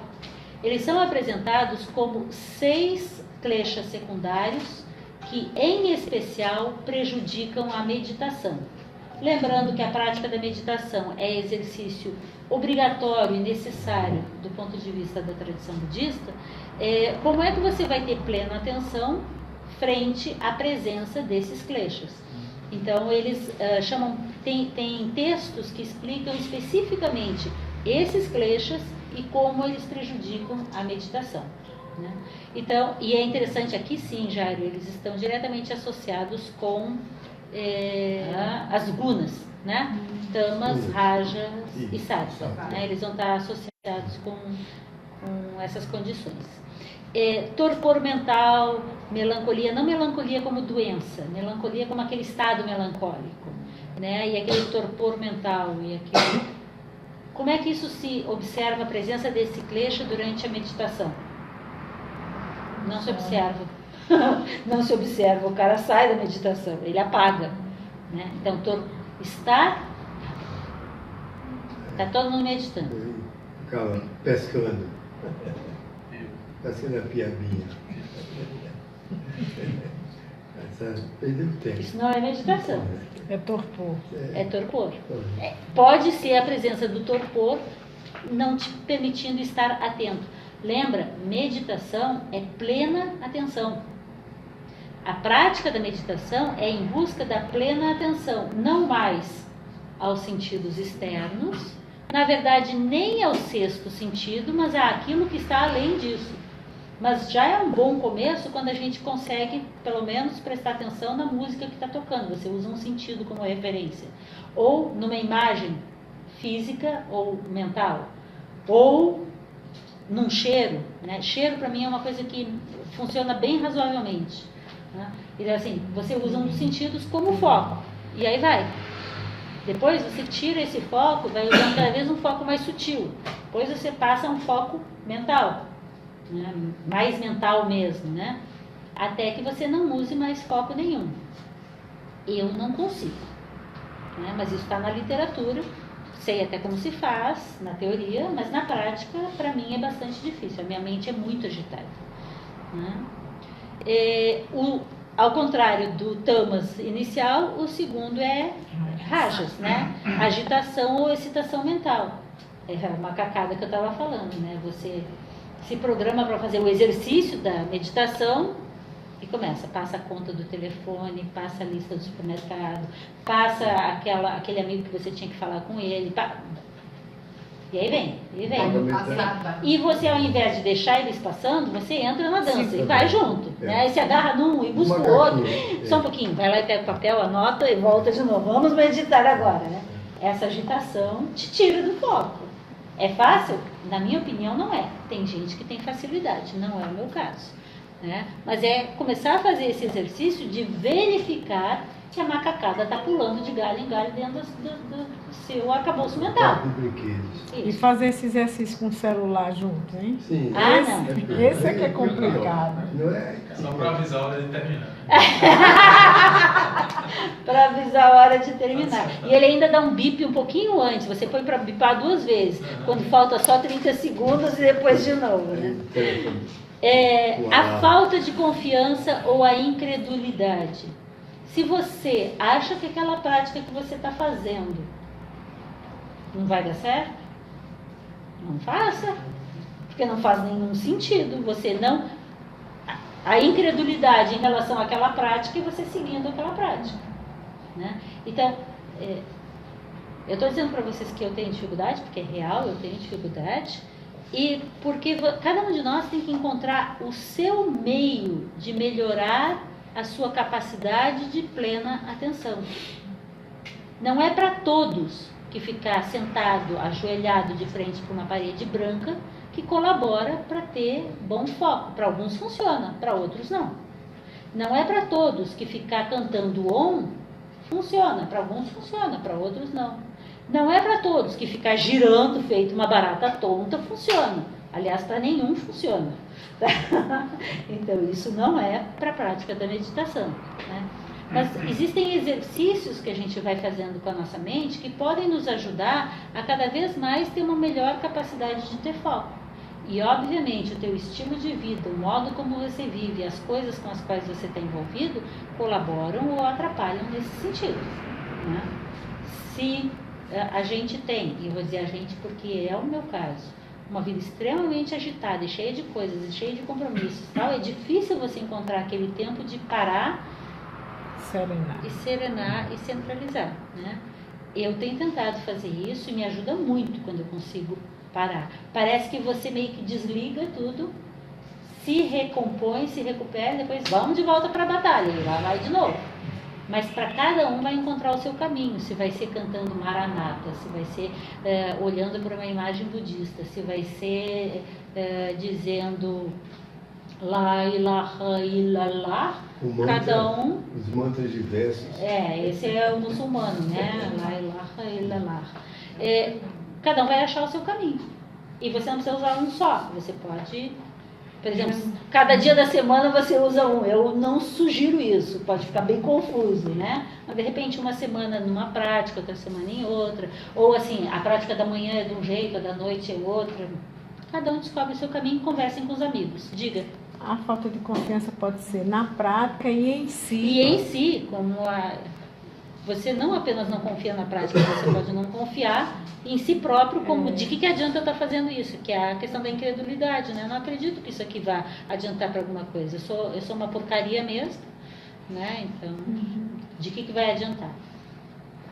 Eles são apresentados como 6 kleshas secundários que, em especial, prejudicam a meditação. Lembrando que a prática da meditação é exercício obrigatório e necessário do ponto de vista da tradição budista, como é que você vai ter plena atenção frente à presença desses kleshas? Então, eles tem textos que explicam especificamente esses kleshas e como eles prejudicam a meditação, né? Então, e é interessante aqui sim, Jário, eles estão diretamente associados com as gunas, né? Tamas, rajas e Isso. sattva, né? Eles vão estar associados com essas condições. Torpor mental, melancolia, não melancolia como doença, melancolia como aquele estado melancólico, né? E aquele torpor mental e aquele... Como é que isso se observa a presença desse klesha durante a meditação? Não se observa. Não se observa, o cara sai da meditação, ele apaga, né? Então, está todo mundo meditando. Ficava pescando. Pescando a piabinha. Perdeu tempo. Isso não é meditação. É torpor. É torpor. Pode ser a presença do torpor não te permitindo estar atento. Lembra, meditação é plena atenção. A prática da meditação é em busca da plena atenção, não mais aos sentidos externos, na verdade nem ao sexto sentido, mas àquilo que está além disso. Mas já é um bom começo quando a gente consegue, pelo menos, prestar atenção na música que está tocando. Você usa um sentido como referência. Ou numa imagem física ou mental. Ou num cheiro. Né? Cheiro, para mim, é uma coisa que funciona bem razoavelmente. Né? Então, assim, você usa um dos sentidos como foco. E aí vai. Depois você tira esse foco, vai usando cada vez um foco mais sutil. Depois você passa a um foco mental. Né? Mais mental mesmo, né? Até que você não use mais foco nenhum. Eu não consigo, né? Mas isso está na literatura, sei até como se faz, na teoria, mas na prática, para mim, é bastante difícil. A minha mente é muito agitada, né? Ao contrário do tamas inicial, o segundo é rajas, né? Agitação ou excitação mental. É a macacada que eu estava falando, né? Você se programa para fazer o exercício da meditação e passa a conta do telefone, passa a lista do supermercado, passa aquele amigo que você tinha que falar com ele, e aí vem. E você, ao invés de deixar eles passando, você entra na dança e vai junto, né? Aí se agarra num e busca o outro, só um pouquinho, vai lá e pega o papel, anota e volta de novo, vamos meditar agora, né? Essa agitação te tira do foco. É fácil? Na minha opinião, não é. Tem gente que tem facilidade, não é o meu caso, né? Mas é começar a fazer esse exercício de verificar que a macacada está pulando de galho em galho dentro do seu arcabouço mental. E fazer esse exercício com o celular junto, hein? Sim. Não. Esse é que é complicado. Não é? Só para avisar a hora de terminar. Para avisar a hora de terminar. E ele ainda dá um bip um pouquinho antes. Você põe para bipar 2 vezes. Quando falta só 30 segundos e depois de novo, né? A falta de confiança ou a incredulidade. Se você acha que aquela prática que você está fazendo não vai dar certo, não faça. Porque não faz nenhum sentido. Você não... A incredulidade em relação àquela prática e você seguindo aquela prática, né? Então, eu estou dizendo para vocês que eu tenho dificuldade, porque é real, eu tenho dificuldade, e porque cada um de nós tem que encontrar o seu meio de melhorar a sua capacidade de plena atenção. Não é para todos que ficar sentado, ajoelhado de frente para uma parede branca que colabora para ter bom foco. Para alguns funciona, para outros não. Não é para todos que ficar cantando Om funciona, para alguns funciona, para outros não. Não é para todos que ficar girando feito uma barata tonta funciona. Aliás, para nenhum funciona. Então, isso não é para a prática da meditação, né? Mas existem exercícios que a gente vai fazendo com a nossa mente que podem nos ajudar a cada vez mais ter uma melhor capacidade de ter foco. E, obviamente, o teu estilo de vida, o modo como você vive, as coisas com as quais você está envolvido, colaboram ou atrapalham nesse sentido, né? Se a gente tem, e eu vou dizer a gente porque é o meu caso, uma vida extremamente agitada e cheia de coisas, e cheia de compromissos, tal, é difícil você encontrar aquele tempo de parar, serenar e centralizar, né? Eu tenho tentado fazer isso e me ajuda muito quando eu consigo parar. Parece que você meio que desliga tudo, se recompõe, se recupera, depois vamos de volta para a batalha, e lá vai de novo, Mas para cada um vai encontrar o seu caminho, se vai ser cantando Maranata, se vai ser olhando para uma imagem budista, se vai ser dizendo La ilaha illallah, cada um... Os mantras diversos. Esse é o muçulmano, né? La ilaha illallah. Cada um vai achar o seu caminho. E você não precisa usar um só, você pode... Por exemplo, cada dia da semana você usa um. Eu não sugiro isso, pode ficar bem confuso, né? Mas de repente uma semana numa prática, outra semana em outra. Ou assim, a prática da manhã é de um jeito, a da noite é outra. Cada um descobre o seu caminho e conversem com os amigos. Diga. A falta de confiança pode ser na prática e em si. E em si, você não apenas não confia na prática, você pode não confiar em si próprio, como de que adianta eu estar fazendo isso, que é a questão da incredulidade, né? Eu não acredito que isso aqui vá adiantar para alguma coisa, eu sou uma porcaria mesmo, né? Então, de que vai adiantar?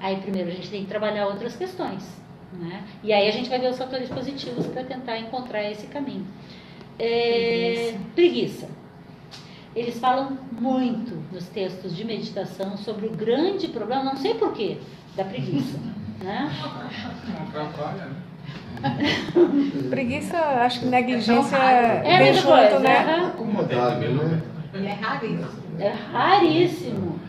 Aí primeiro a gente tem que trabalhar outras questões, né? E aí a gente vai ver os fatores positivos para tentar encontrar esse caminho. Preguiça. Eles falam muito nos textos de meditação sobre o grande problema, não sei porquê, da preguiça. Né? Não atrapalha, né? Preguiça, acho que negligência é vem a junto, coisa, né? Acomodado, né? E é raríssimo. É raríssimo.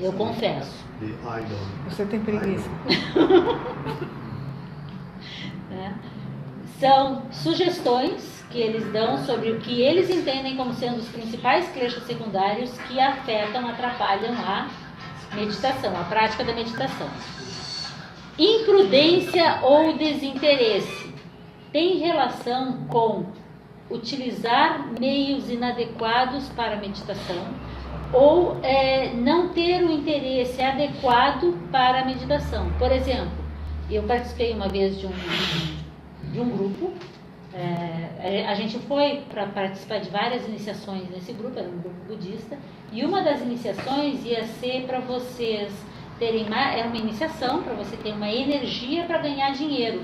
Eu confesso. The idol. Você tem preguiça. Né? São sugestões que eles dão sobre o que eles entendem como sendo os principais kleshas secundários que afetam, atrapalham a meditação, a prática da meditação. Imprudência ou desinteresse tem relação com utilizar meios inadequados para a meditação ou não ter o interesse adequado para a meditação. Por exemplo, eu participei uma vez de um grupo. A gente foi para participar de várias iniciações nesse grupo, era um grupo budista, e uma das iniciações ia ser para vocês terem era uma iniciação para você ter uma energia para ganhar dinheiro.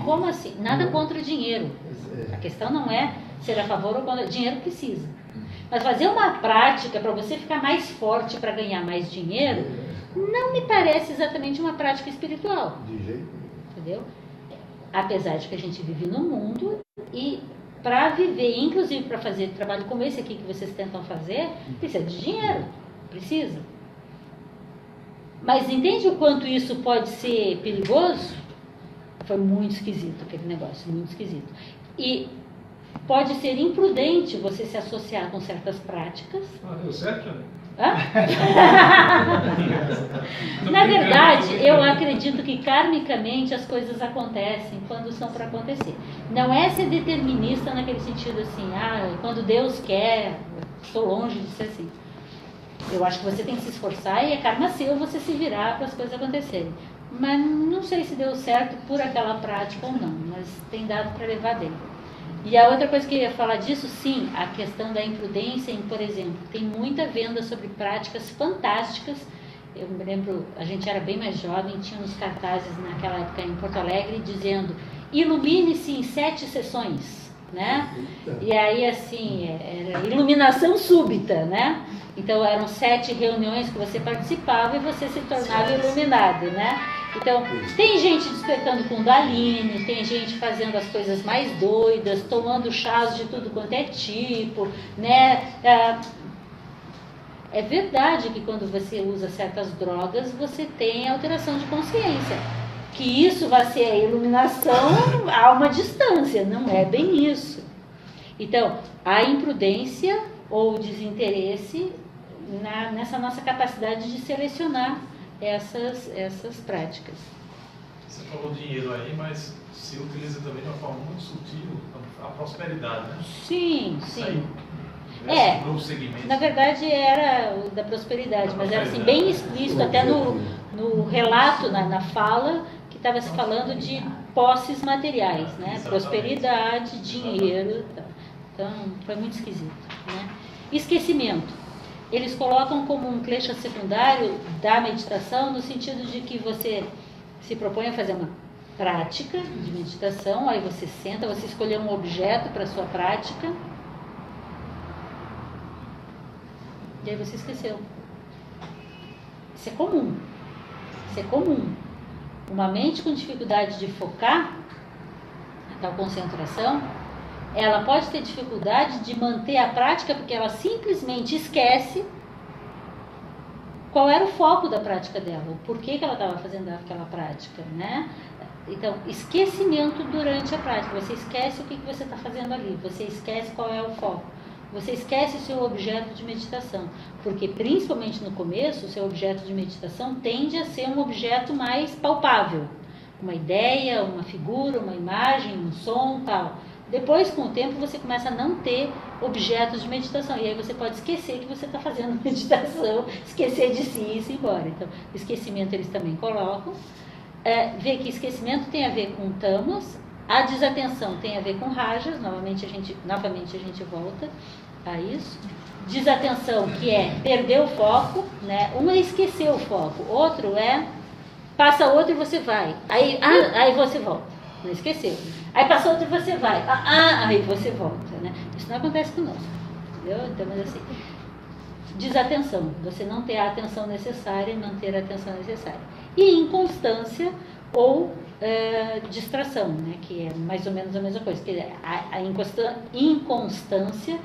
Como assim? Nada contra o dinheiro. A questão não é ser a favor ou contra. Dinheiro precisa. Mas fazer uma prática para você ficar mais forte para ganhar mais dinheiro não me parece exatamente uma prática espiritual. De jeito. Entendeu? Apesar de que a gente vive no mundo e para viver, inclusive para fazer trabalho como esse aqui que vocês tentam fazer, precisa de dinheiro, precisa. Mas entende o quanto isso pode ser perigoso? Foi muito esquisito aquele negócio, muito esquisito. E pode ser imprudente você se associar com certas práticas. Deu certo, né? Na verdade, eu acredito que karmicamente as coisas acontecem quando são para acontecer. Não é ser determinista naquele sentido assim, quando Deus quer, estou longe de ser assim. Eu acho que você tem que se esforçar e é karma seu você se virar para as coisas acontecerem. Mas não sei se deu certo por aquela prática ou não, mas tem dado para levar dentro. E a outra coisa que eu ia falar disso, sim, a questão da imprudência, por exemplo, tem muita venda sobre práticas fantásticas. Eu me lembro, a gente era bem mais jovem, tinha uns cartazes naquela época em Porto Alegre dizendo, ilumine-se em 7 sessões, né? E aí, assim, era iluminação súbita, né? Então, eram 7 reuniões que você participava e você se tornava iluminado, né? Então, tem gente despertando Kundalini, tem gente fazendo as coisas mais doidas, tomando chás de tudo quanto é tipo, né? É verdade que quando você usa certas drogas, você tem alteração de consciência. Que isso vai ser a iluminação a uma distância, não é bem isso. Então, a imprudência ou desinteresse nessa nossa capacidade de selecionar essas práticas. Você falou dinheiro aí, mas se utiliza também de uma forma muito sutil a prosperidade, né? Sim, Isso sim. aí, no segmento. Na verdade era o da prosperidade, mas era assim, bem explícito, até no relato, na fala, que estava se falando de posses materiais, né? Exatamente. Prosperidade, dinheiro. Então, foi muito esquisito, né? Esquecimento. Eles colocam como um klesha secundário da meditação, no sentido de que você se propõe a fazer uma prática de meditação, aí você senta, você escolheu um objeto para a sua prática, E aí você esqueceu. Isso é comum. Isso é comum. Uma mente com dificuldade de focar, a tal concentração, ela pode ter dificuldade de manter a prática porque ela simplesmente esquece qual era o foco da prática dela, o porquê que ela estava fazendo aquela prática, né? Então, esquecimento durante a prática. Você esquece o que você está fazendo ali, você esquece qual é o foco, você esquece o seu objeto de meditação, porque principalmente no começo, o seu objeto de meditação tende a ser um objeto mais palpável, uma ideia, uma figura, uma imagem, um som, tal. Depois, com o tempo, você começa a não ter objetos de meditação. E aí você pode esquecer que você está fazendo meditação, esquecer de si e ir embora. Então, esquecimento eles também colocam. Vê que esquecimento tem a ver com tamas, a desatenção tem a ver com rajas, novamente a gente volta a isso. Desatenção, que é perder o foco, né? Um é esquecer o foco, outro é passa outro e você vai. Aí você volta. Não esqueceu. Aí passou outro e você vai. Aí você volta, né? Isso não acontece conosco, entendeu? Então, mas assim, desatenção. Você não ter a atenção necessária, não ter a atenção necessária. E inconstância ou distração, né? Que é mais ou menos a mesma coisa. Que é a inconstância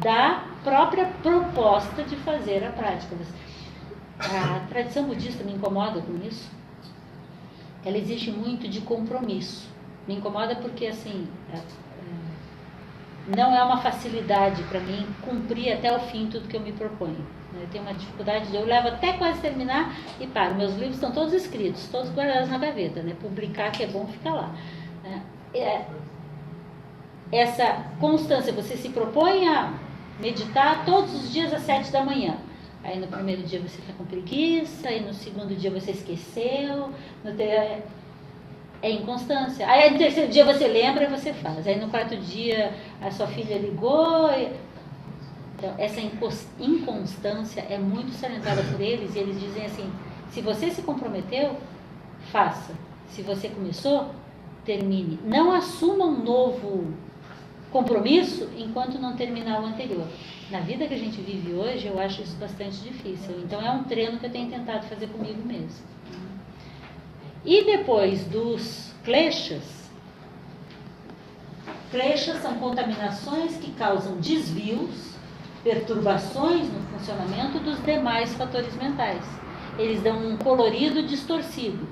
da própria proposta de fazer a prática. A tradição budista me incomoda com isso. Ela exige muito de compromisso. Me incomoda porque, assim, não é uma facilidade para mim cumprir até o fim tudo que eu me proponho. Eu tenho uma dificuldade, eu levo até quase terminar e paro. Meus livros estão todos escritos, todos guardados na gaveta, né? Publicar, que é bom, fica lá. Essa constância, você se propõe a meditar todos os dias às 7 da manhã. Aí no primeiro dia você está com preguiça, aí no segundo dia você esqueceu, é inconstância. Aí no terceiro dia você lembra e você faz. Aí no quarto dia a sua filha ligou. Então essa inconstância é muito salientada por eles, e eles dizem assim: se você se comprometeu, faça. Se você começou, termine. Não assuma um novo compromisso enquanto não terminar o anterior. Na vida que a gente vive hoje, eu acho isso bastante difícil. Então é um treino que eu tenho tentado fazer comigo mesmo. E depois dos kleshas, kleshas são contaminações que causam desvios, perturbações no funcionamento dos demais fatores mentais. Eles dão um colorido distorcido,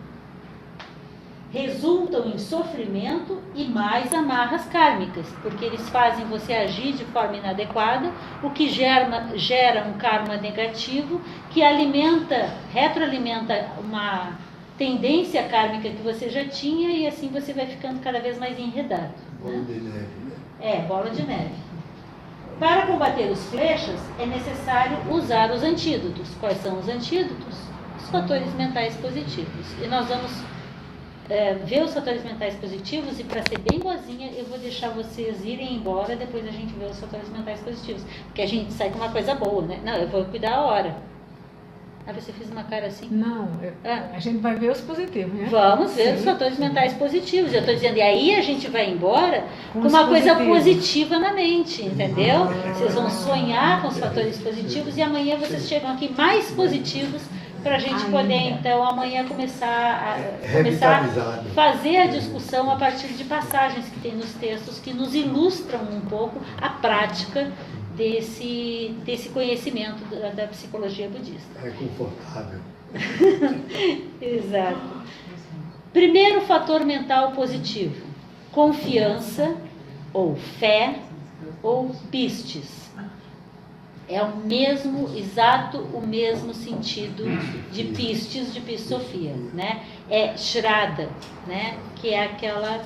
resultam em sofrimento e mais amarras kármicas, porque eles fazem você agir de forma inadequada, o que gera um karma negativo que retroalimenta uma tendência kármica que você já tinha, e assim você vai ficando cada vez mais enredado. Bola de neve, né? Bola de neve. Para combater os kleshas, é necessário usar os antídotos. Quais são os antídotos? Os fatores mentais positivos. E nós vamos ver os fatores mentais positivos, e para ser bem boazinha, eu vou deixar vocês irem embora, depois a gente vê os fatores mentais positivos. Porque a gente sai com uma coisa boa, né? Não, eu vou cuidar a hora. Você fez uma cara assim? Não, a gente vai ver os positivos, né? Vamos ver os fatores mentais positivos. Eu estou dizendo, e aí a gente vai embora com uma coisa positiva na mente, entendeu? Vocês vão sonhar com os fatores positivos, e amanhã vocês chegam aqui mais positivos, para a gente poder, então, amanhã começar a fazer a discussão a partir de passagens que tem nos textos que nos ilustram um pouco a prática desse conhecimento da psicologia budista. É confortável. Exato. Primeiro fator mental positivo: confiança, ou fé, ou pistes. É o mesmo sentido de pistes, de pistofia, né? É Shraddha, né? Que é aquela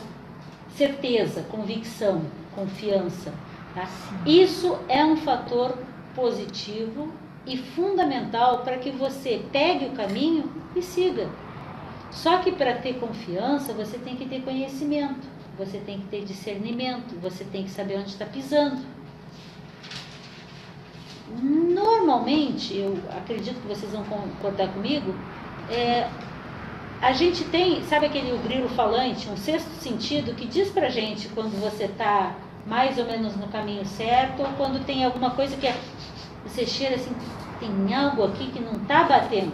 certeza, convicção, confiança. Tá? Isso é um fator positivo e fundamental para que você pegue o caminho e siga. Só que para ter confiança, você tem que ter conhecimento, você tem que ter discernimento, você tem que saber onde está pisando. Normalmente, eu acredito que vocês vão concordar comigo, a gente tem, sabe aquele grilo falante, um sexto sentido que diz pra gente quando você está mais ou menos no caminho certo, ou quando tem alguma coisa que você cheira assim, tem algo aqui que não está batendo.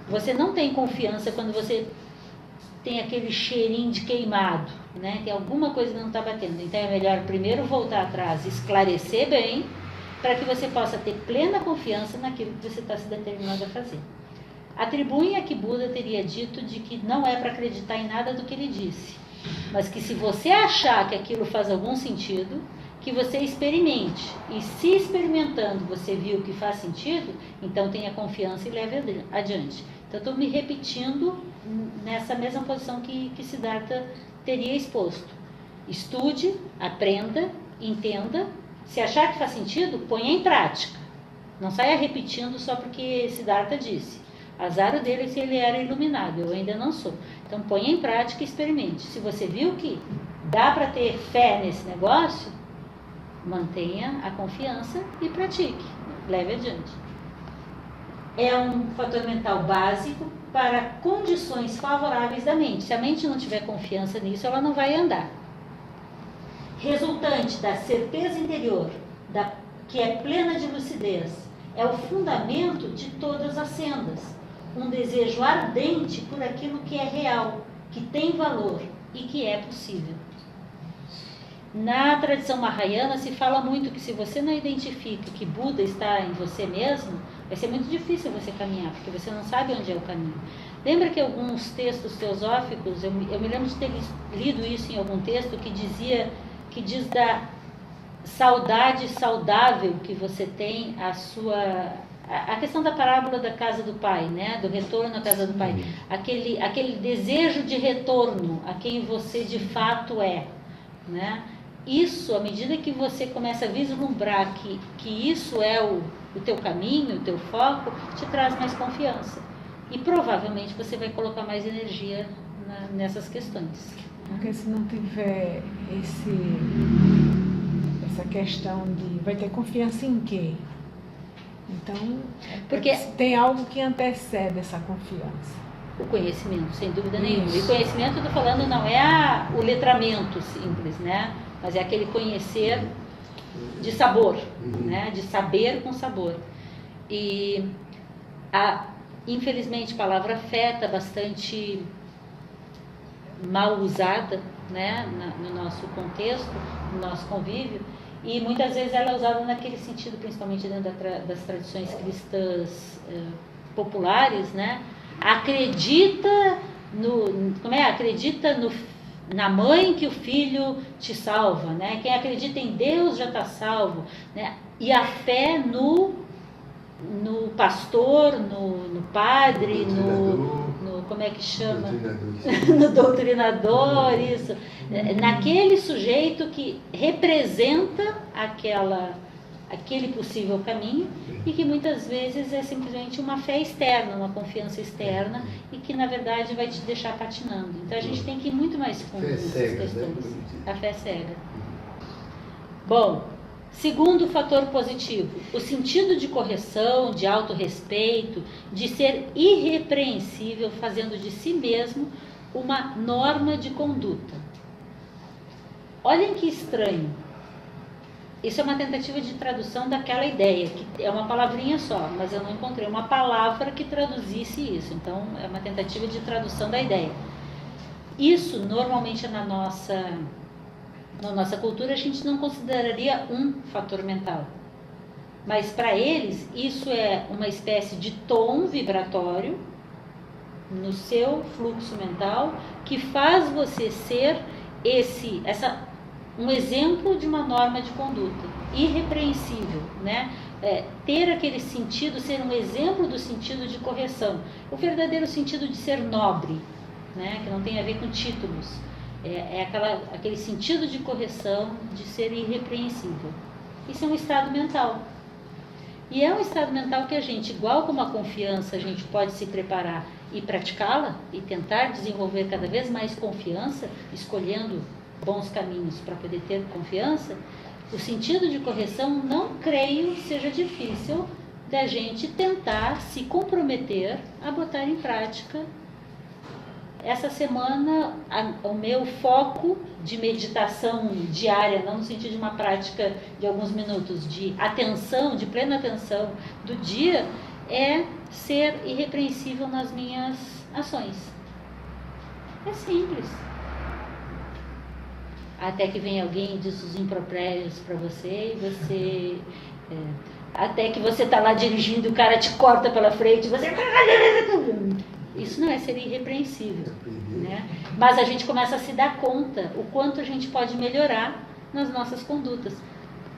Você não tem confiança quando você tem aquele cheirinho de queimado, né? Tem alguma coisa que não está batendo. Então é melhor primeiro voltar atrás, esclarecer bem, para que você possa ter plena confiança naquilo que você está se determinando a fazer. Atribuem a que Buda teria dito de que não é para acreditar em nada do que ele disse, mas que se você achar que aquilo faz algum sentido, que você experimente. E se experimentando você viu que faz sentido, então tenha confiança e leve adiante. Então estou me repetindo nessa mesma posição que Siddhartha teria exposto. Estude, aprenda, entenda. Se achar que faz sentido, ponha em prática. Não saia repetindo só porque Siddhartha disse. Azar o dele se ele era iluminado, eu ainda não sou. Então ponha em prática e experimente. Se você viu que dá para ter fé nesse negócio, mantenha a confiança e pratique, leve adiante. É um fator mental básico para condições favoráveis da mente. Se a mente não tiver confiança nisso, ela não vai andar. Resultante da certeza interior, que é plena de lucidez, é o fundamento de todas as sendas. Um desejo ardente por aquilo que é real, que tem valor e que é possível. Na tradição Mahayana se fala muito que se você não identifica que Buda está em você mesmo, vai ser muito difícil você caminhar, porque você não sabe onde é o caminho. Lembra que alguns textos teosóficos, eu me lembro de ter lido isso em algum texto, que diz da saudade saudável que você tem a questão da parábola da casa do pai, né? Do retorno à casa do pai. Aquele desejo de retorno a quem você de fato é, né? Isso, à medida que você começa a vislumbrar que isso é o teu caminho, o teu foco, te traz mais confiança. E provavelmente você vai colocar mais energia nessas questões. Porque se não tiver essa questão de vai ter confiança em quê? Então, porque tem algo que antecede essa confiança. O conhecimento, sem dúvida nenhuma. E conhecimento, eu estou falando, não é o letramento simples, né? Mas é aquele conhecer de sabor, né? De saber com sabor. E, infelizmente, a palavra fé está bastante mal usada, né? No nosso contexto, no nosso convívio. E muitas vezes ela é usada naquele sentido, principalmente dentro das tradições cristãs populares, né? Acredita na mãe que o filho te salva, né? Quem acredita em Deus já está salvo, né? E a fé no pastor, no padre, no como é que chama? No doutrinador, isso. Naquele sujeito que representa aquele possível caminho e que muitas vezes é simplesmente uma fé externa, uma confiança externa e que na verdade vai te deixar patinando. Então a gente tem que ir muito mais fundo nessas questões. A fé cega. Bom, segundo fator positivo, o sentido de correção, de autorrespeito, de ser irrepreensível, fazendo de si mesmo uma norma de conduta. Olhem que estranho. Isso é uma tentativa de tradução daquela ideia, que é uma palavrinha só, mas eu não encontrei uma palavra que traduzisse isso. Então, é uma tentativa de tradução da ideia. Isso, normalmente, na nossa cultura, a gente não consideraria um fator mental. Mas, para eles, isso é uma espécie de tom vibratório no seu fluxo mental que faz você ser um exemplo de uma norma de conduta irrepreensível, né? Ter aquele sentido, ser um exemplo do sentido de correção, o verdadeiro sentido de ser nobre, né? Que não tem a ver com títulos, aquele sentido de correção, de ser irrepreensível. Isso é um estado mental. E é um estado mental que a gente, igual como a confiança, a gente pode se preparar e praticá-la e tentar desenvolver cada vez mais confiança, escolhendo bons caminhos para poder ter confiança. O sentido de correção, não creio seja difícil da gente tentar se comprometer a botar em prática essa semana o meu foco de meditação diária, não no sentido de uma prática de alguns minutos, de atenção, de plena atenção do dia, é ser irrepreensível nas minhas ações. É simples. Até que vem alguém e diz os impropérios para você, e você... até que você está lá dirigindo, o cara te corta pela frente, você... Isso não é ser irrepreensível, né? Mas a gente começa a se dar conta o quanto a gente pode melhorar nas nossas condutas.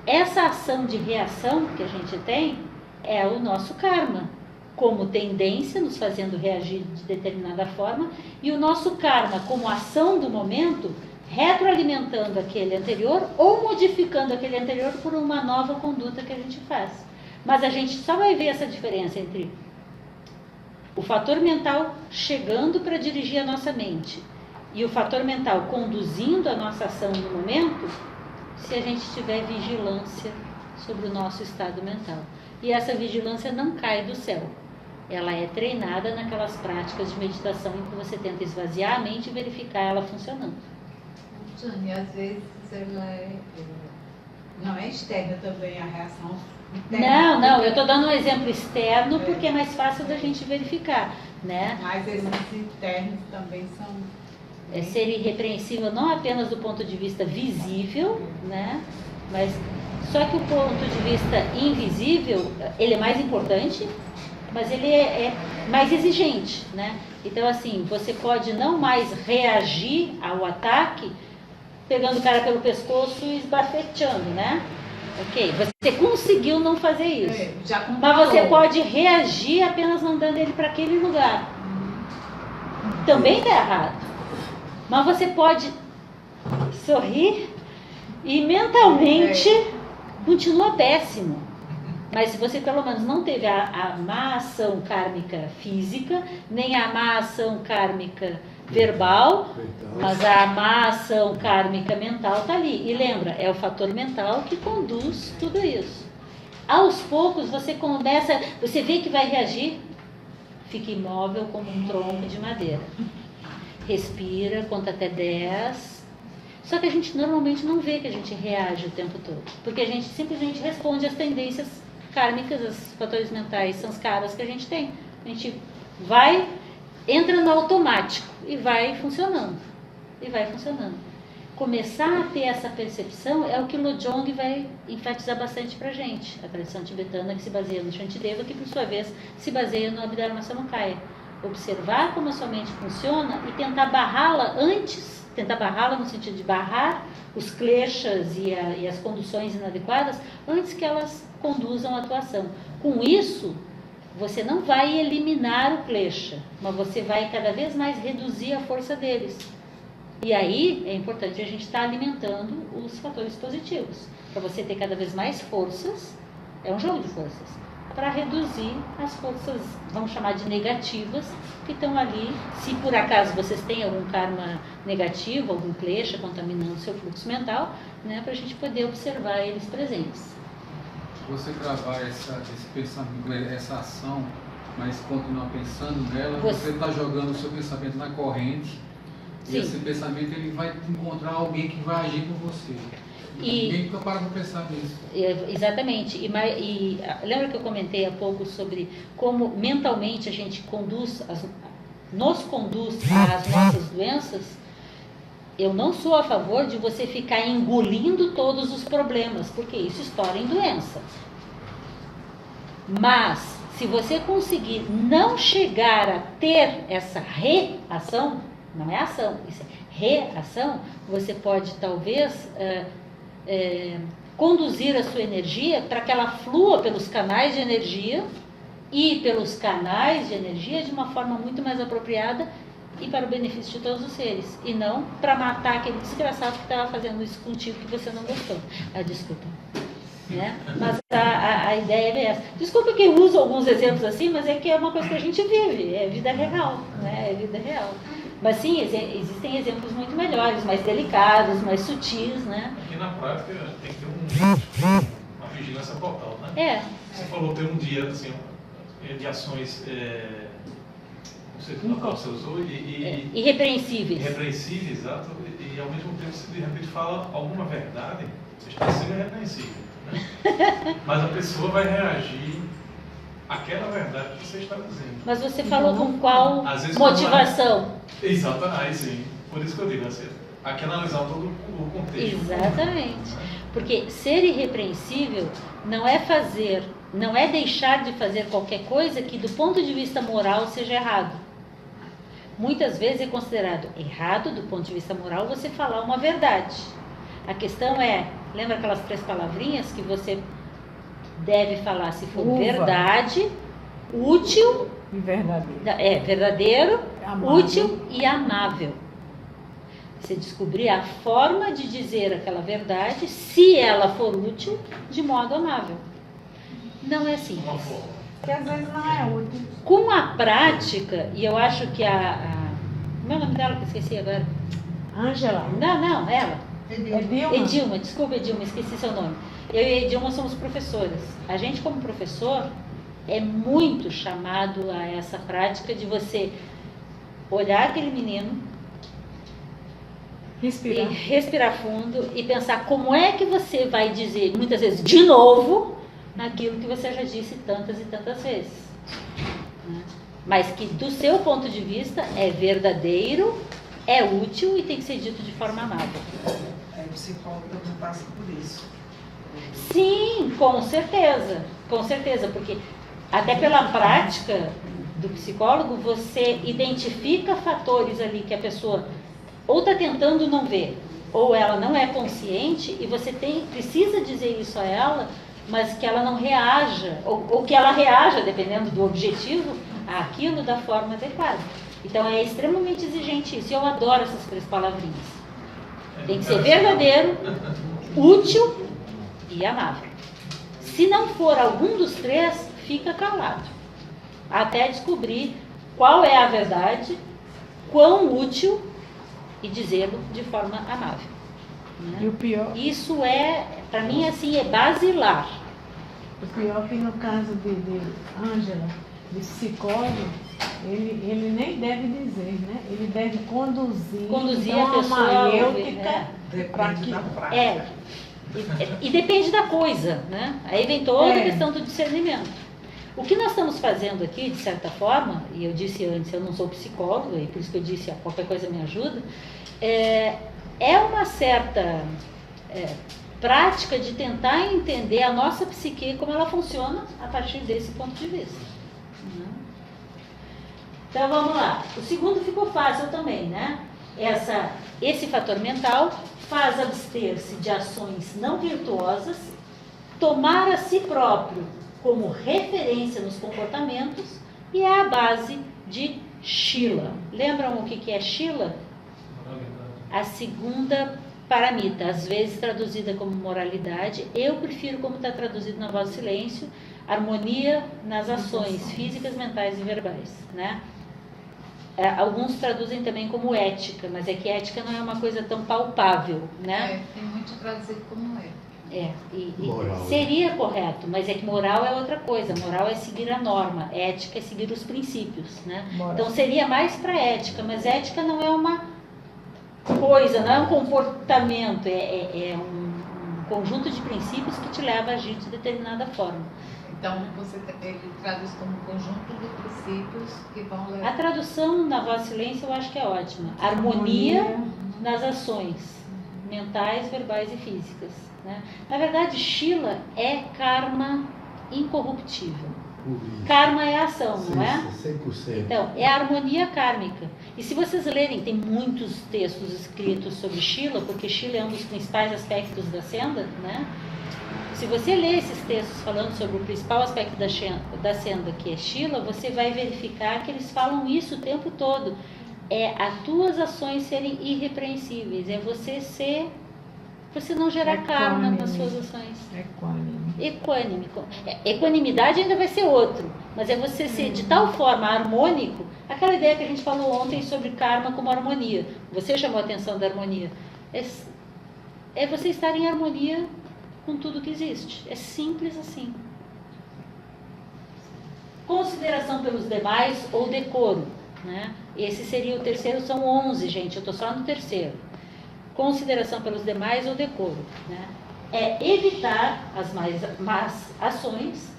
Essa ação de reação que a gente tem é o nosso karma, como tendência, nos fazendo reagir de determinada forma, e o nosso karma como ação do momento, retroalimentando aquele anterior ou modificando aquele anterior por uma nova conduta que a gente faz. Mas a gente só vai ver essa diferença entre o fator mental chegando para dirigir a nossa mente e o fator mental conduzindo a nossa ação no momento, se a gente tiver vigilância sobre o nosso estado mental. E essa vigilância não cai do céu. Ela é treinada naquelas práticas de meditação em que você tenta esvaziar a mente e verificar ela funcionando. Jane, às vezes ela não é externa também a reação interna. Não, eu estou dando um exemplo externo porque é mais fácil da gente verificar, né? Mas esses internos também são... É ser irrepreensível não apenas do ponto de vista visível, né? Mas só que o ponto de vista invisível, ele é mais importante, mas ele é mais exigente, né? Então, assim, você pode não mais reagir ao ataque pegando o cara pelo pescoço e esbafeteando, né? Ok, você conseguiu não fazer isso. Mas você pode reagir apenas mandando ele para aquele lugar. Também está errado. Mas você pode sorrir e mentalmente continua péssimo. Mas se você pelo menos não teve a má ação kármica física, nem a má ação kármica verbal, mas a má ação kármica mental está ali. E lembra, é o fator mental que conduz tudo isso. Aos poucos você vê que vai reagir, fica imóvel como um tronco de madeira. Respira, conta até 10. Só que a gente normalmente não vê que a gente reage o tempo todo, porque a gente simplesmente responde às tendências kármicas, aos fatores mentais samskaras que a gente tem. A gente entra no automático e vai funcionando. Começar a ter essa percepção é o que Lojong vai enfatizar bastante pra gente. A tradição tibetana que se baseia no Shantideva, que por sua vez se baseia no Abhidharma Samuccaya. Observar como a sua mente funciona e tentar barrá-la no sentido de barrar os kleshas e as conduções inadequadas antes que elas conduzam a atuação. Com isso, você não vai eliminar o klesha, mas você vai cada vez mais reduzir a força deles. E aí é importante a gente estar alimentando os fatores positivos, para você ter cada vez mais forças, é um jogo de forças, para reduzir as forças, vamos chamar de negativas, que estão ali, se por acaso vocês têm algum karma negativo, algum klesha contaminando o seu fluxo mental, né, para a gente poder observar eles presentes. Se você travar esse pensamento, essa ação, mas continuar pensando nela, você está jogando o seu pensamento na corrente. Sim. E esse pensamento ele vai encontrar alguém que vai agir por você. Ninguém nunca para para pensar nisso. Exatamente. E lembra que eu comentei há pouco sobre como mentalmente a gente nos conduz às nossas doenças? Eu não sou a favor de você ficar engolindo todos os problemas, porque isso estoura em doença. Mas, se você conseguir não chegar a ter essa reação, não é ação, isso é reação, você pode talvez conduzir a sua energia para que ela flua pelos canais de energia e pelos canais de energia de uma forma muito mais apropriada e para o benefício de todos os seres, e não para matar aquele desgraçado que estava fazendo isso contigo que você não gostou. Desculpa. Né? Mas a ideia é essa. Desculpa que eu uso alguns exemplos assim, mas é que é uma coisa que a gente vive, é vida real, né? É vida real. Mas sim, existem exemplos muito melhores, mais delicados, mais sutis, né? Aqui na prática tem que ter uma vigilância total, né? É. Você falou ter um dia assim, de ações Você, a palavra que você usou, irrepreensíveis. Irrepreensível, exato. E ao mesmo tempo, se de repente fala alguma verdade, você está sendo irrepreensível. Né? Mas a pessoa vai reagir àquela verdade que você está dizendo. Mas você falou com qual motivação? Exato, aí sim. Por isso que eu digo, assim, há que analisar todo o contexto. Exatamente. Porque ser irrepreensível não é deixar de fazer qualquer coisa que do ponto de vista moral seja errado. Muitas vezes é considerado errado do ponto de vista moral você falar uma verdade. A questão é, lembra aquelas 3 palavrinhas que você deve falar se for verdade, útil, E verdadeiro. verdadeiro, Amável. útil e amável. Você descobrir a forma de dizer aquela verdade, se ela for útil, de modo amável. Não é simples. Uma forma. Que às vezes não é útil. Com a prática, e eu acho que como é o nome dela que eu esqueci agora? Ângela. Não, ela. É Dilma? Edilma, desculpa Edilma, esqueci seu nome. Eu e Edilma somos professoras. A gente como professor é muito chamado a essa prática de você olhar aquele menino, Respirar. e respirar fundo e pensar como é que você vai dizer, muitas vezes, de novo, naquilo que você já disse tantas e tantas vezes. Né? Mas que do seu ponto de vista é verdadeiro, é útil e tem que ser dito de forma amável. O psicólogo também passa por isso. Sim, com certeza, porque até pela prática do psicólogo, você identifica fatores ali que a pessoa ou está tentando não ver, ou ela não é consciente, e você precisa dizer isso a ela, mas que ela não reaja, ou que ela reaja, dependendo do objetivo, àquilo da forma adequada. Então é extremamente exigente isso, e eu adoro essas 3 palavrinhas. Tem que ser verdadeiro, útil e amável. Se não for algum dos 3, fica calado, até descobrir qual é a verdade, quão útil, e dizê-lo de forma amável. Né? E o pior, Isso para mim, assim, é basilar. é que no caso de Ângela, de psicólogo, ele nem deve dizer, né? Ele deve conduzir A pessoa uma a ouvir, mayêutica para Depende que da prática. E depende da coisa, né? Aí vem toda a É. questão do discernimento. O que nós estamos fazendo aqui, de certa forma, e eu disse antes, eu não sou psicóloga, e por isso que eu disse, qualquer coisa me ajuda, é uma certa prática de tentar entender a nossa psique, como ela funciona a partir desse ponto de vista. Né? Então vamos lá. O segundo ficou fácil também, né? Esse fator mental faz abster-se de ações não virtuosas, tomar a si próprio como referência nos comportamentos, e é a base de Shila. Lembram o que é Shila? A segunda paramita, às vezes traduzida como moralidade. Eu prefiro como está traduzido na Voz do Silêncio, harmonia nas ações físicas, mentais e verbais, né? Alguns traduzem também como ética, mas é que ética não é uma coisa tão palpável, né? Tem muito traduzido como é. Moral. Seria correto, mas é que moral é outra coisa. Moral é seguir a norma, ética é seguir os princípios, né? Moral. Então seria mais para ética, mas ética não é uma coisa, não é um comportamento, é um conjunto de princípios que te leva a agir de determinada forma. Então, ele traduz como conjunto de princípios que vão A levar... tradução na Voz do Silêncio eu acho que é ótima. Harmonia nas ações mentais, verbais e físicas, né? Na verdade, Shila é karma incorruptível. Karma é a ação, não é? 100%. Então, é a harmonia kármica. E se vocês lerem, tem muitos textos escritos sobre Shila, porque Shila é um dos principais aspectos da Senda, né? Se você ler esses textos falando sobre o principal aspecto da Senda, que é Shila, você vai verificar que eles falam isso o tempo todo. É as tuas ações serem irrepreensíveis, é você não gerar karma nas suas ações. Equânime. Equanimidade ainda vai ser outro, mas é você ser de tal forma harmônico, aquela ideia que a gente falou ontem sobre karma como harmonia. Você chamou a atenção da harmonia. É você estar em harmonia com tudo que existe. É simples assim. Consideração pelos demais ou decoro. né? Esse seria o terceiro, são 11, gente, eu estou só no terceiro. Consideração pelos demais ou decoro, né? É evitar as más ações,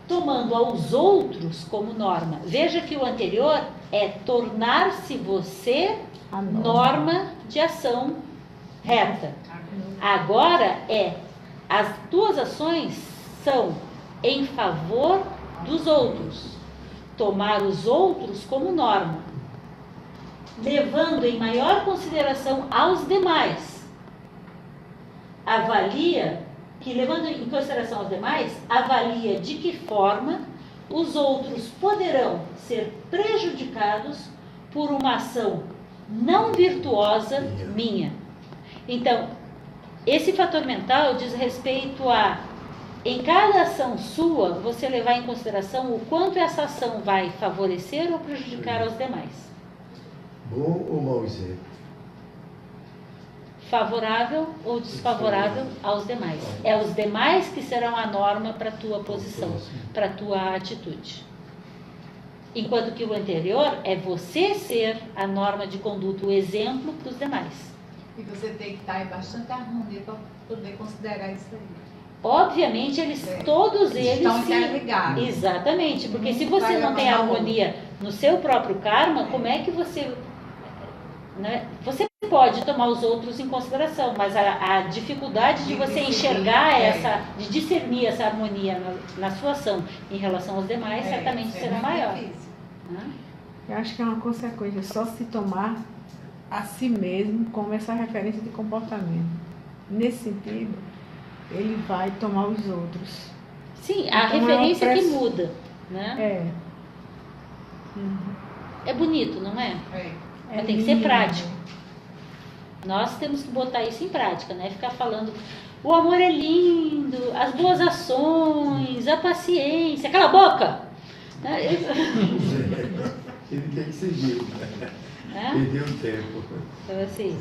tomando aos outros como norma. Veja que o anterior é tornar-se você A norma de ação reta. Agora as tuas ações são em favor dos outros, tomar os outros como norma, levando em maior consideração aos demais. Levando em consideração aos demais, avalia de que forma os outros poderão ser prejudicados por uma ação não virtuosa minha. Então, esse fator mental diz respeito a, em cada ação sua, você levar em consideração o quanto essa ação vai favorecer ou prejudicar aos demais. Bom ou mau exemplo? Favorável ou desfavorável aos demais. É os demais que serão a norma para a tua posição, para a tua atitude. Enquanto que o anterior é você ser a norma de conduta, o exemplo para os demais. E você tem que estar em bastante harmonia para poder considerar isso aí. Obviamente, todos eles estão interligados. Exatamente, porque se você não tem harmonia no seu próprio karma, como é que você... Né? Você pode tomar os outros em consideração, mas a dificuldade de você enxergar de discernir essa harmonia na sua ação em relação aos demais, certamente será maior. Né? Eu acho que é uma consequência só se tomar a si mesmo como essa referência de comportamento. Nesse sentido, ele vai tomar os outros. Sim, a referência que muda. Né? É bonito, não é? Mas tem que ser prático. Nós temos que botar isso em prática, né? Ficar falando, o amor é lindo, as boas ações, a paciência, cala a boca! Ele tem que seguir. Perdeu o tempo. Então, assim,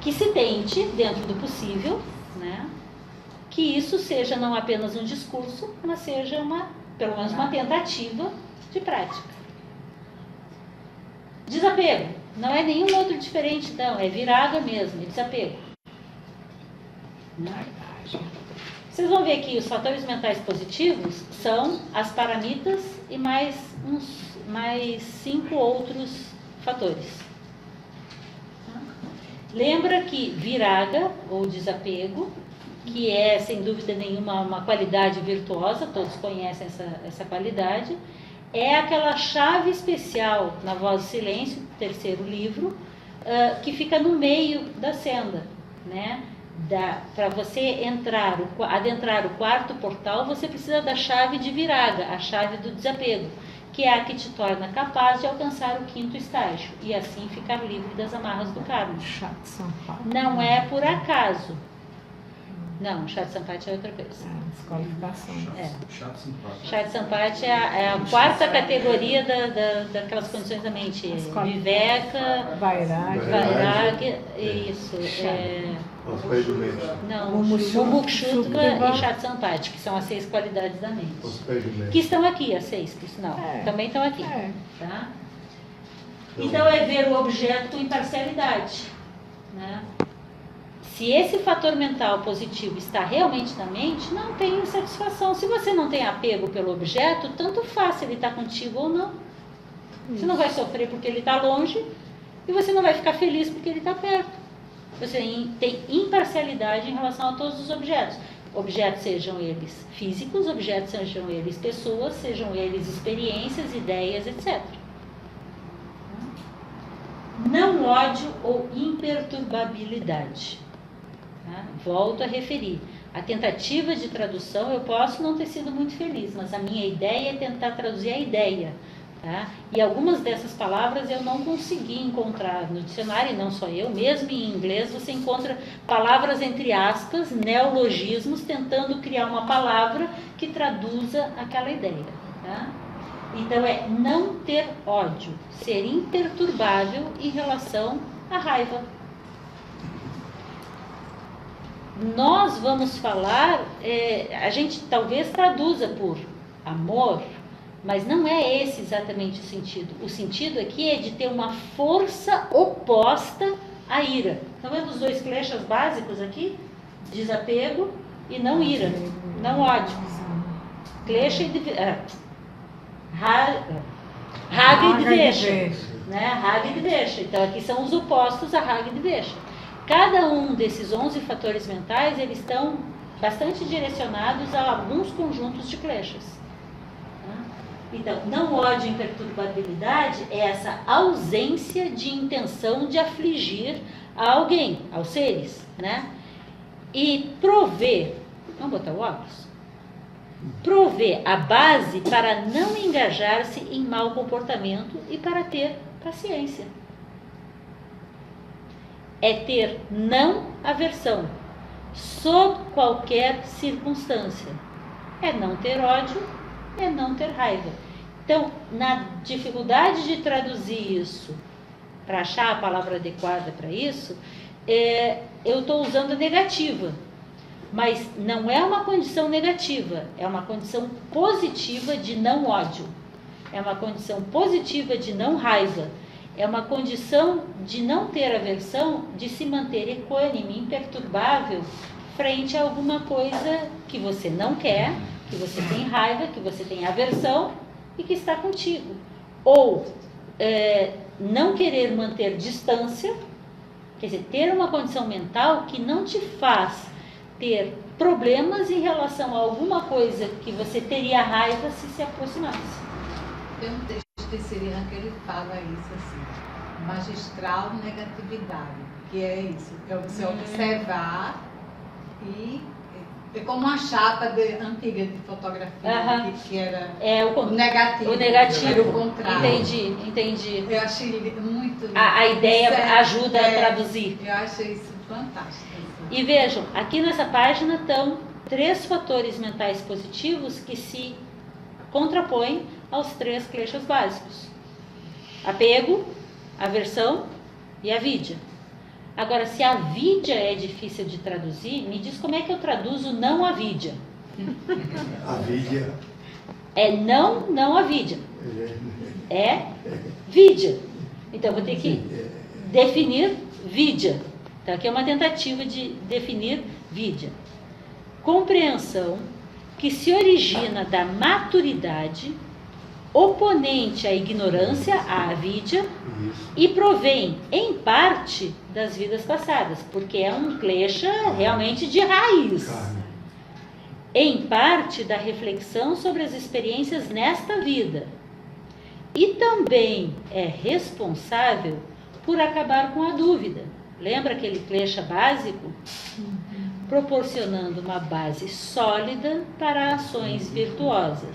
que se tente, dentro do possível, né? Que isso seja não apenas um discurso, mas seja pelo menos uma tentativa de prática. Desapego. Não é nenhum outro diferente, não. É viraga mesmo, é desapego. Vocês vão ver que os fatores mentais positivos são as paramitas e mais 5 outros fatores. Lembra que viraga, ou desapego, que é, sem dúvida nenhuma, uma qualidade virtuosa, todos conhecem essa qualidade, é aquela chave especial na Voz do Silêncio, terceiro livro, que fica no meio da senda, né? Para você adentrar o quarto portal, você precisa da chave de viraga, a chave do desapego, que é a que te torna capaz de alcançar o 5º estágio e assim ficar livre das amarras do karma. Não é por acaso. Não, chá de sampate é outra coisa. Desqualificação. Chá de sampate. Chá de sampate é a quarta categoria daquelas condições da mente. Viveka, Vairagya, isso. Os pés do meio. Não, Mumukshutka e chá de sampate, que são as 6 qualidades da mente. Os pés do meio. Que estão aqui, as 6, por sinal. Também estão aqui. Tá? Então é ver o objeto com imparcialidade. Né? Se esse fator mental positivo está realmente na mente, não tem insatisfação. Se você não tem apego pelo objeto, tanto faz se ele está contigo ou não. Você não vai sofrer porque ele está longe e você não vai ficar feliz porque ele está perto. Você tem imparcialidade em relação a todos os objetos. Objetos sejam eles físicos, objetos sejam eles pessoas, sejam eles experiências, ideias, etc. Não ódio ou imperturbabilidade. Tá? Volto a referir. A tentativa de tradução, eu posso não ter sido muito feliz, mas a minha ideia é tentar traduzir a ideia. Tá? E algumas dessas palavras eu não consegui encontrar no dicionário, e não só eu, mesmo em inglês você encontra palavras entre aspas, neologismos, tentando criar uma palavra que traduza aquela ideia. Tá? Então é não ter ódio, ser imperturbável em relação à raiva. Nós vamos falar, a gente talvez traduza por amor, Mas não é esse exatamente o sentido. O sentido aqui é de ter uma força oposta à ira. Estão vendo os dois kleshas básicos aqui? Desapego e não ira, não ódio. Klesha e Raga e Dvesha. Né? Raga e Dvesha. Então aqui são os opostos a Raga e Dvesha. Cada um desses 11 fatores mentais, eles estão bastante direcionados a alguns conjuntos de kleshas. Então, não ódio e imperturbabilidade é essa ausência de intenção de afligir a alguém, aos seres, né? E prover, vamos botar o óculos? Prover a base para não engajar-se em mau comportamento e para ter paciência. É ter não aversão, sob qualquer circunstância. É não ter ódio, é não ter raiva. Então, na dificuldade de traduzir isso, para achar a palavra adequada para isso, eu estou usando a negativa. Mas não é uma condição negativa, é uma condição positiva de não ódio. É uma condição positiva de não raiva. É uma condição de não ter aversão, de se manter equânime, imperturbável, frente a alguma coisa que você não quer, que você tem raiva, que você tem aversão e que está contigo. Ou não querer manter distância, quer dizer, ter uma condição mental que não te faz ter problemas em relação a alguma coisa que você teria raiva se aproximasse. Tem um texto de Sirian que ele fala isso assim, magistral negatividade, que é isso, que é você observar e é como uma chapa antiga de fotografia, que era o negativo. O negativo. Era o contrário. Entendi. Eu achei muito... A ideia ajuda a traduzir. Eu achei isso fantástico. E vejam, aqui nessa página estão 3 fatores mentais positivos que se contrapõem aos 3 kleshas básicos. Apego, aversão e avidya. Agora, se a avidya é difícil de traduzir, me diz como é que eu traduzo não avidya. Avidya. É não avidya. É vidya. Então, eu vou ter que definir vidya. Então, aqui é uma tentativa de definir vidya. Compreensão que se origina da maturidade, oponente à ignorância, à avidya, e provém, em parte, das vidas passadas, porque é um klesha realmente de raiz. Em parte da reflexão sobre as experiências nesta vida. E também é responsável por acabar com a dúvida. Lembra aquele klesha básico? Proporcionando uma base sólida para ações virtuosas.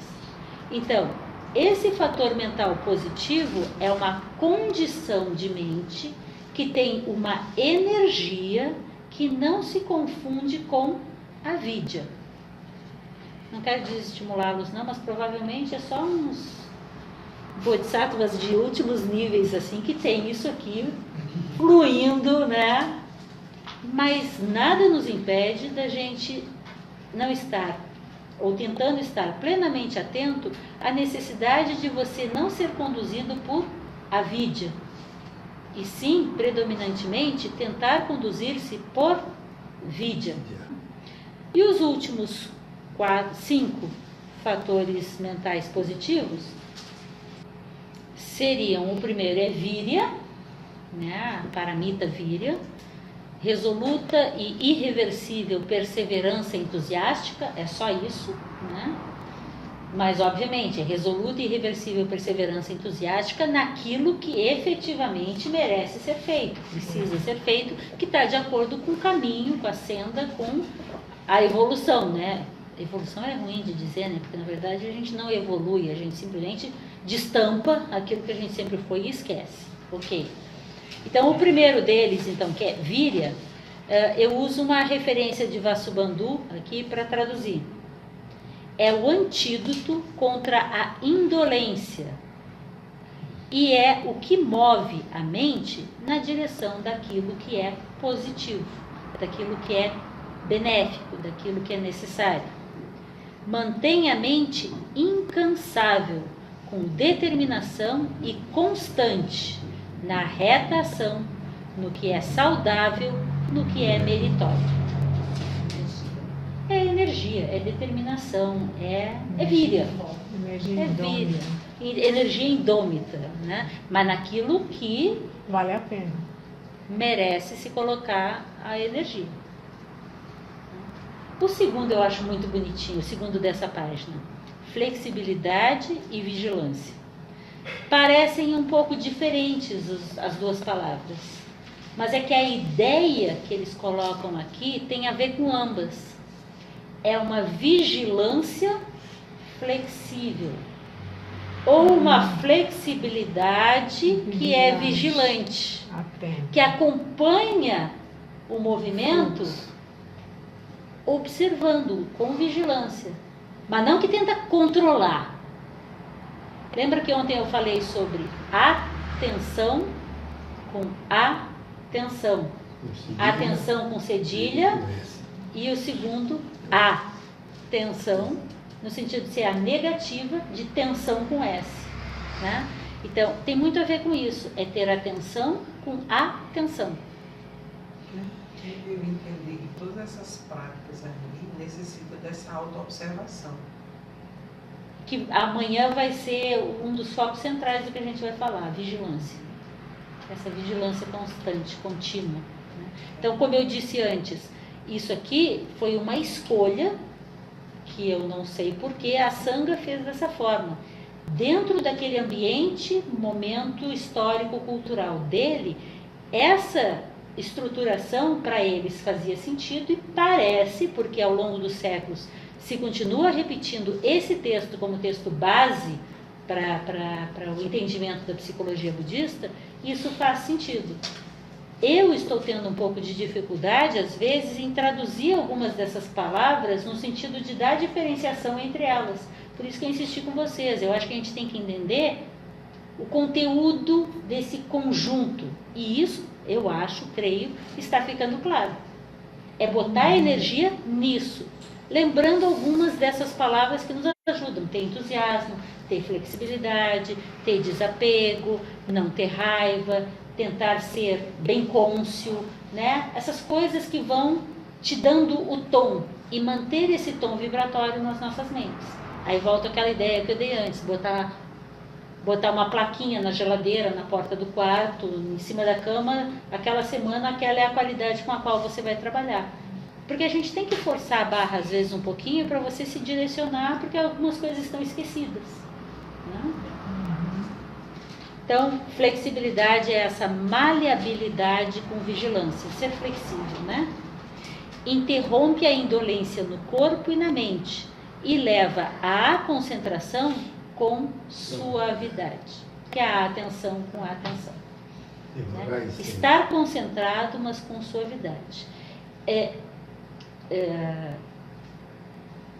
Então, esse fator mental positivo é uma condição de mente que tem uma energia que não se confunde com a avidya. Não quero desestimulá-los não, mas provavelmente é só uns bodhisattvas de últimos níveis assim que tem isso aqui fluindo, né? Mas nada nos impede da gente não estar, ou tentando estar plenamente atento à necessidade de você não ser conduzido por avidya, e sim, predominantemente, tentar conduzir-se por vidya. E os últimos 5 fatores mentais positivos seriam: o primeiro é virya, né? Paramita virya, resoluta e irreversível perseverança entusiástica, é só isso, né? Mas obviamente é resoluta e irreversível perseverança entusiástica naquilo que efetivamente merece ser feito, precisa ser feito, que está de acordo com o caminho, com a senda, com a evolução, né? Evolução é ruim de dizer, né? Porque na verdade a gente não evolui, a gente simplesmente destampa aquilo que a gente sempre foi e esquece. Ok. Então o primeiro deles, então, que é virya, eu uso uma referência de Vasubandhu aqui para traduzir. É o antídoto contra a indolência e é o que move a mente na direção daquilo que é positivo, daquilo que é benéfico, daquilo que é necessário. Mantém a mente incansável com determinação e constante na reta ação, no que é saudável, no que é meritório. É energia, é determinação, é víria. Energia É indômita. víria. Energia indômita, né? Mas naquilo que Vale a pena. merece se colocar a energia. O segundo eu acho muito bonitinho, o segundo dessa página. Flexibilidade e vigilância. Parecem um pouco diferentes as duas palavras, mas é que a ideia que eles colocam aqui tem a ver com ambas. É uma vigilância flexível ou uma flexibilidade que é vigilante, Atento. que acompanha o movimento observando com vigilância, mas não que tenta controlar. Lembra que ontem eu falei sobre atenção com atenção, atenção com cedilha, e o segundo, atenção, no sentido de ser a negativa de tensão com S, né? Então, tem muito a ver com isso, é ter atenção com atenção. Eu entendi que todas essas práticas ali necessitam dessa autoobservação. Que amanhã vai ser um dos focos centrais do que a gente vai falar, vigilância. Essa vigilância constante, contínua, né? Então, como eu disse antes, isso aqui foi uma escolha que eu não sei porque a Sangha fez dessa forma. Dentro daquele ambiente, momento histórico-cultural dele, essa estruturação para eles fazia sentido e parece, porque ao longo dos séculos se continua repetindo esse texto como texto base para o entendimento da psicologia budista, isso faz sentido. Eu estou tendo um pouco de dificuldade, às vezes, em traduzir algumas dessas palavras no sentido de dar diferenciação entre elas. Por isso que eu insisti com vocês. Eu acho que a gente tem que entender o conteúdo desse conjunto. E isso, eu acho, creio, está ficando claro. É botar energia nisso. Lembrando algumas dessas palavras que nos ajudam. Ter entusiasmo, ter flexibilidade, ter desapego, não ter raiva, tentar ser bem cônscio, né? Essas coisas que vão te dando o tom e manter esse tom vibratório nas nossas mentes. Aí volta aquela ideia que eu dei antes, botar uma plaquinha na geladeira, na porta do quarto, em cima da cama, aquela semana, aquela é a qualidade com a qual você vai trabalhar. Porque a gente tem que forçar a barra às vezes um pouquinho para você se direcionar, porque algumas coisas estão esquecidas, né? Então, flexibilidade é essa maleabilidade com vigilância, ser flexível, né? Interrompe a indolência no corpo e na mente e leva à concentração com suavidade, que é a atenção com a atenção, né? Estar concentrado, mas com suavidade.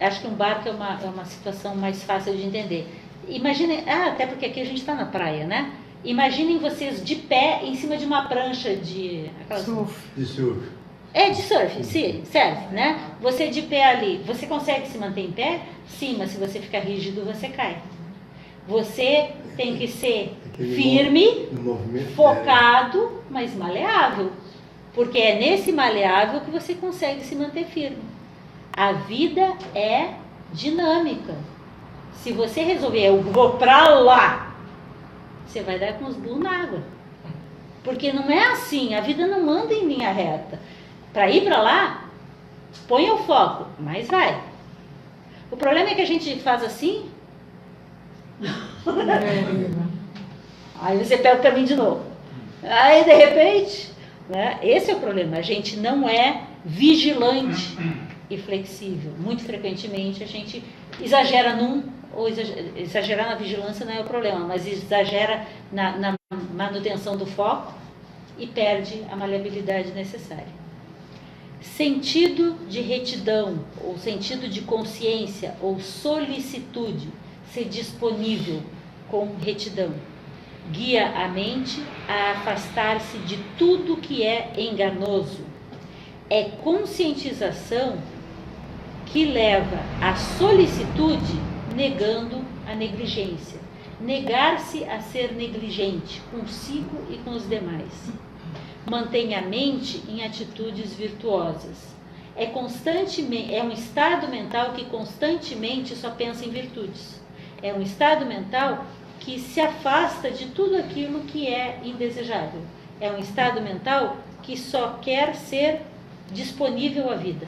Acho que um barco é uma situação mais fácil de entender. Imaginem, até porque aqui a gente está na praia, né? Imaginem vocês de pé em cima de uma prancha de Surf. De surf. de surf, sim, serve, né? Você de pé ali, você consegue se manter em pé? Sim, mas se você ficar rígido, você cai. Você tem que ser firme, focado, mas maleável. Porque é nesse maleável que você consegue se manter firme. A vida é dinâmica. Se você resolver, eu vou pra lá, você vai dar com os burros na água. Porque não é assim, a vida não anda em linha reta. Para ir para lá, põe o foco, mas vai. O problema é que a gente faz assim, aí você pega o caminho de novo. Aí de repente, né, esse é o problema, a gente não é vigilante e flexível. Muito frequentemente a gente exagera ou exagerar na vigilância não é o problema, mas exagera na manutenção do foco e perde a maleabilidade necessária. Sentido de retidão, ou sentido de consciência, ou solicitude, ser disponível com retidão. Guia a mente a afastar-se de tudo que é enganoso. É conscientização que leva à solicitude negando a negligência. negar-se a ser negligente consigo e com os demais. Mantém a mente em atitudes virtuosas. É um estado mental que constantemente só pensa em virtudes. É um estado mental que se afasta de tudo aquilo que é indesejável. É um estado mental que só quer ser disponível à vida,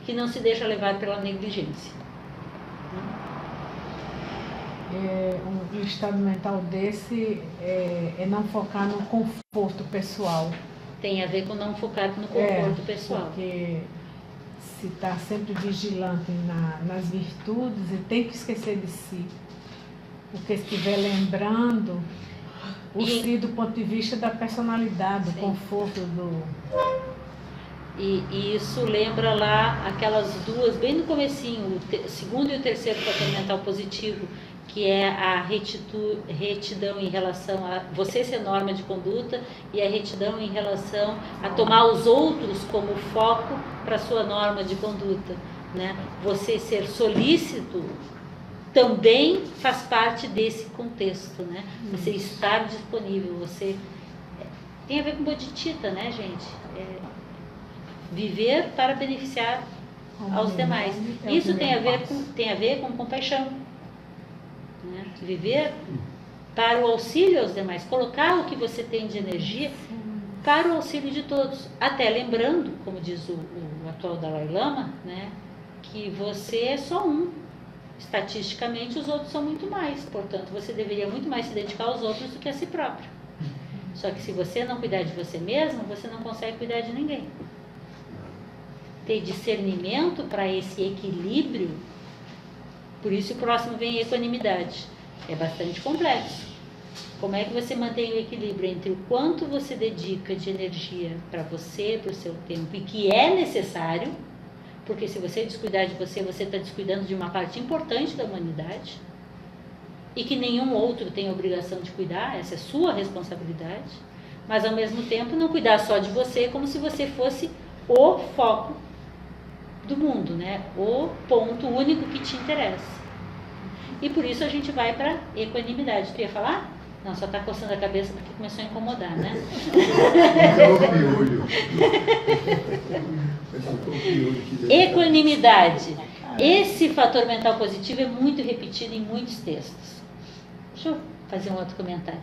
que não se deixa levar pela negligência. Um estado mental desse é não focar no conforto pessoal. Tem a ver com não focar no conforto pessoal. Porque se está sempre vigilante nas virtudes, e tem que esquecer de si. Porque se estiver lembrando si do ponto de vista da personalidade, do conforto do... E isso lembra lá aquelas duas, bem no comecinho, o segundo e o terceiro fator mental positivo, que é a retidão em relação a você ser norma de conduta e a retidão em relação a tomar os outros como foco para a sua norma de conduta, né? Você ser solícito também faz parte desse contexto, né? Você estar disponível, você... Tem a ver com bodhicitta, né, gente? Viver para beneficiar aos demais. Isso tem a ver com compaixão. Né? Viver para o auxílio aos demais. Colocar o que você tem de energia para o auxílio de todos. Até lembrando, como diz o atual Dalai Lama, né, que você é só um. Estatisticamente, os outros são muito mais. Portanto, você deveria muito mais se dedicar aos outros do que a si próprio. Só que se você não cuidar de você mesmo, você não consegue cuidar de ninguém. Ter discernimento para esse equilíbrio, por isso o próximo vem equanimidade. É bastante complexo. Como é que você mantém o equilíbrio entre o quanto você dedica de energia para você, para o seu tempo, e que é necessário, porque se você descuidar de você, você está descuidando de uma parte importante da humanidade, e que nenhum outro tem a obrigação de cuidar, essa é sua responsabilidade, mas ao mesmo tempo não cuidar só de você como se você fosse o foco do mundo, né? O ponto único que te interessa. E por isso a gente vai para equanimidade. Tu ia falar? Não, só está coçando a cabeça porque começou a incomodar, né? Equanimidade. Esse fator mental positivo é muito repetido em muitos textos. Deixa eu fazer um outro comentário.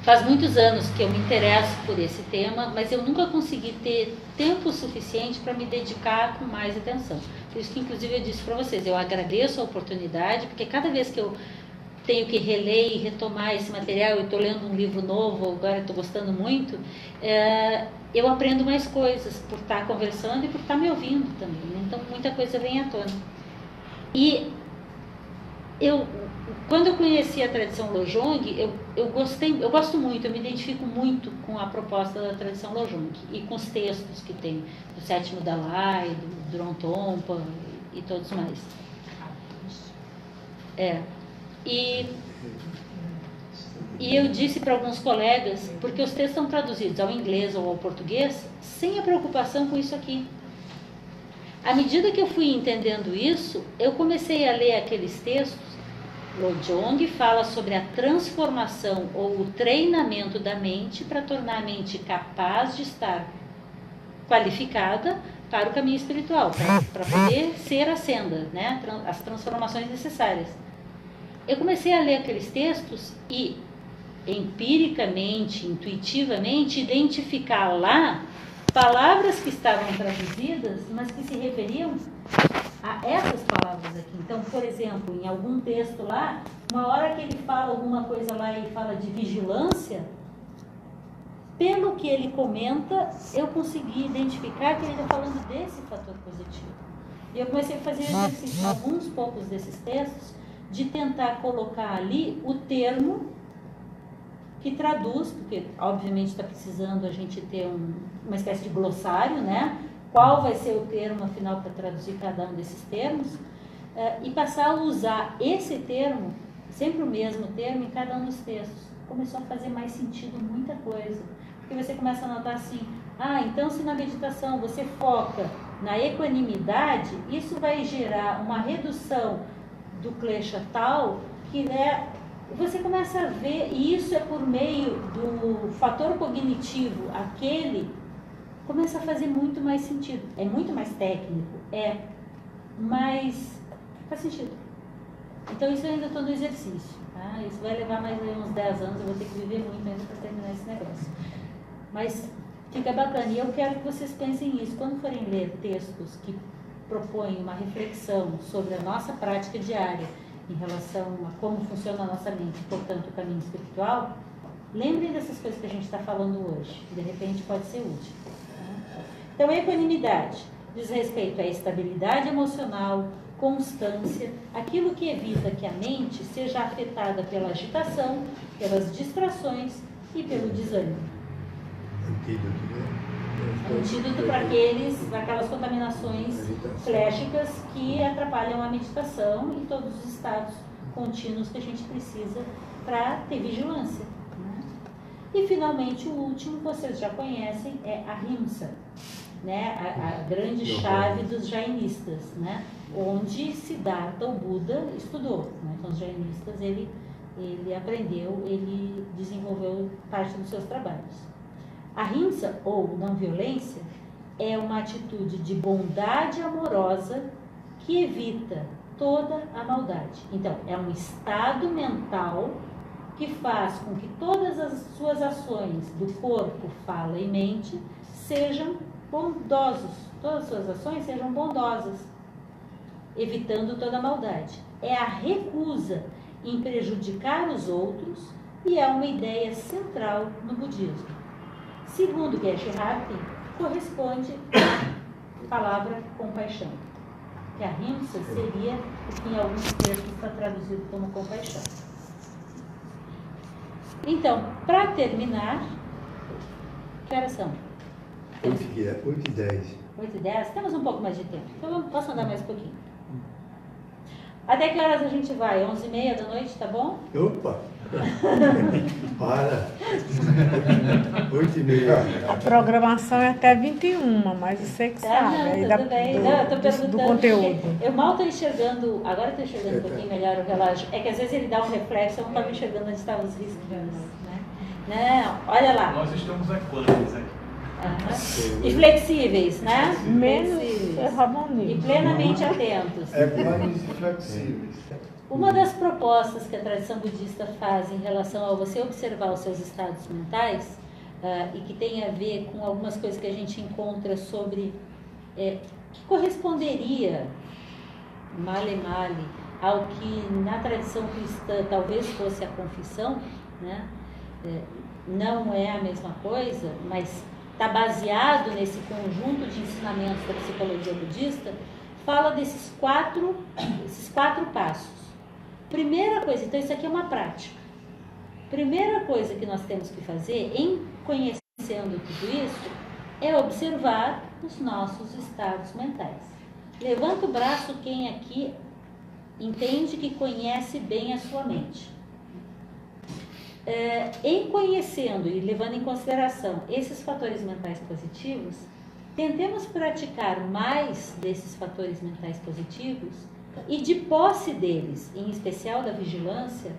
Faz muitos anos que eu me interesso por esse tema, mas eu nunca consegui ter tempo suficiente para me dedicar com mais atenção. Por isso que, inclusive, eu disse para vocês, eu agradeço a oportunidade, porque cada vez que eu tenho que reler e retomar esse material, eu estou lendo um livro novo, agora estou gostando muito, eu aprendo mais coisas por estar conversando e por estar me ouvindo também. Então, muita coisa vem à tona. E quando eu conheci a tradição Lojong, eu gosto muito, eu me identifico muito com a proposta da tradição Lojong e com os textos que tem, do Sétimo Dalai, do Drong Trungpa e todos mais. E eu disse para alguns colegas, porque os textos são traduzidos ao inglês ou ao português, sem a preocupação com isso aqui. À medida que eu fui entendendo isso, eu comecei a ler aqueles textos. Lojong fala sobre a transformação ou o treinamento da mente para tornar a mente capaz de estar qualificada para o caminho espiritual, para poder ser a senda, né? As transformações necessárias. Eu comecei a ler aqueles textos e empiricamente, intuitivamente, identificar lá palavras que estavam traduzidas, mas que se referiam a essas palavras aqui. Então, por exemplo, em algum texto lá, uma hora que ele fala alguma coisa lá e fala de vigilância, pelo que ele comenta, eu consegui identificar que ele está falando desse fator positivo. E eu comecei a fazer exercício em alguns poucos desses textos, de tentar colocar ali o termo que traduz, porque obviamente está precisando a gente ter uma espécie de glossário, né? Qual vai ser o termo, afinal, para traduzir cada um desses termos, e passar a usar esse termo, sempre o mesmo termo, em cada um dos textos. Começou a fazer mais sentido muita coisa, porque você começa a notar assim, então se na meditação você foca na equanimidade, isso vai gerar uma redução do Klesha tal, que né, você começa a ver, e isso é por meio do fator cognitivo, aquele começa a fazer muito mais sentido. É muito mais técnico, mas faz sentido. Então isso eu ainda estou no exercício, tá? Isso vai levar mais uns 10 anos, eu vou ter que viver muito ainda para terminar esse negócio. Mas fica bacana, e eu quero que vocês pensem nisso. Quando forem ler textos que propõem uma reflexão sobre a nossa prática diária em relação a como funciona a nossa mente, portanto o caminho espiritual, lembrem dessas coisas que a gente está falando hoje, que de repente pode ser útil. Tá? Então, equanimidade diz respeito à estabilidade emocional, constância, aquilo que evita que a mente seja afetada pela agitação, pelas distrações e pelo desânimo. Antídoto para aquelas contaminações cléshicas que atrapalham a meditação e todos os estados contínuos que a gente precisa para ter vigilância. Né? E finalmente o último, vocês já conhecem, é a Ahimsa, né? A grande chave dos jainistas, né? Onde Siddhartha, o Buda, estudou. Né? Então os jainistas, ele aprendeu, ele desenvolveu parte dos seus trabalhos. A Ahimsa, ou não violência, é uma atitude de bondade amorosa que evita toda a maldade. Então, é um estado mental que faz com que todas as suas ações do corpo, fala e mente sejam bondosos. Todas as suas ações sejam bondosas, evitando toda a maldade. É a recusa em prejudicar os outros e é uma ideia central no budismo. Segundo Geshe-Rabten, corresponde à palavra compaixão. Que a Ahimsa seria o que em alguns textos está traduzido como compaixão. Então, para terminar, que horas são? 8h10. 8h10? Temos um pouco mais de tempo. Então, posso andar mais um pouquinho. Até que horas a gente vai? 11h30 da noite, tá bom? Opa! Para! 8h30. A programação é até 21, mas você que sabe. Não, aí tudo bem. Não, eu tô perguntando do conteúdo. Eu mal estou enxergando, agora estou enxergando um pouquinho melhor o relógio. É que às vezes ele dá um reflexo, eu não estava enxergando onde estavam os riscos. Né? Não, olha lá. Nós estamos equânimes aqui. E flexíveis, né? Menos flexíveis. E plenamente atentos. Equânimes e flexíveis. Uma das propostas que a tradição budista faz em relação a você observar os seus estados mentais, e que tem a ver com algumas coisas que a gente encontra sobre que corresponderia, male male, ao que na tradição cristã talvez fosse a confissão, né? Não é a mesma coisa, mas está baseado nesse conjunto de ensinamentos da psicologia budista, fala desses quatro passos. Primeira coisa, então isso aqui é uma prática. Primeira coisa que nós temos que fazer, em conhecendo tudo isso, é observar os nossos estados mentais. Levanta o braço quem aqui entende que conhece bem a sua mente. Em conhecendo e levando em consideração esses fatores mentais positivos, tentemos praticar mais desses fatores mentais positivos e, de posse deles, em especial da vigilância,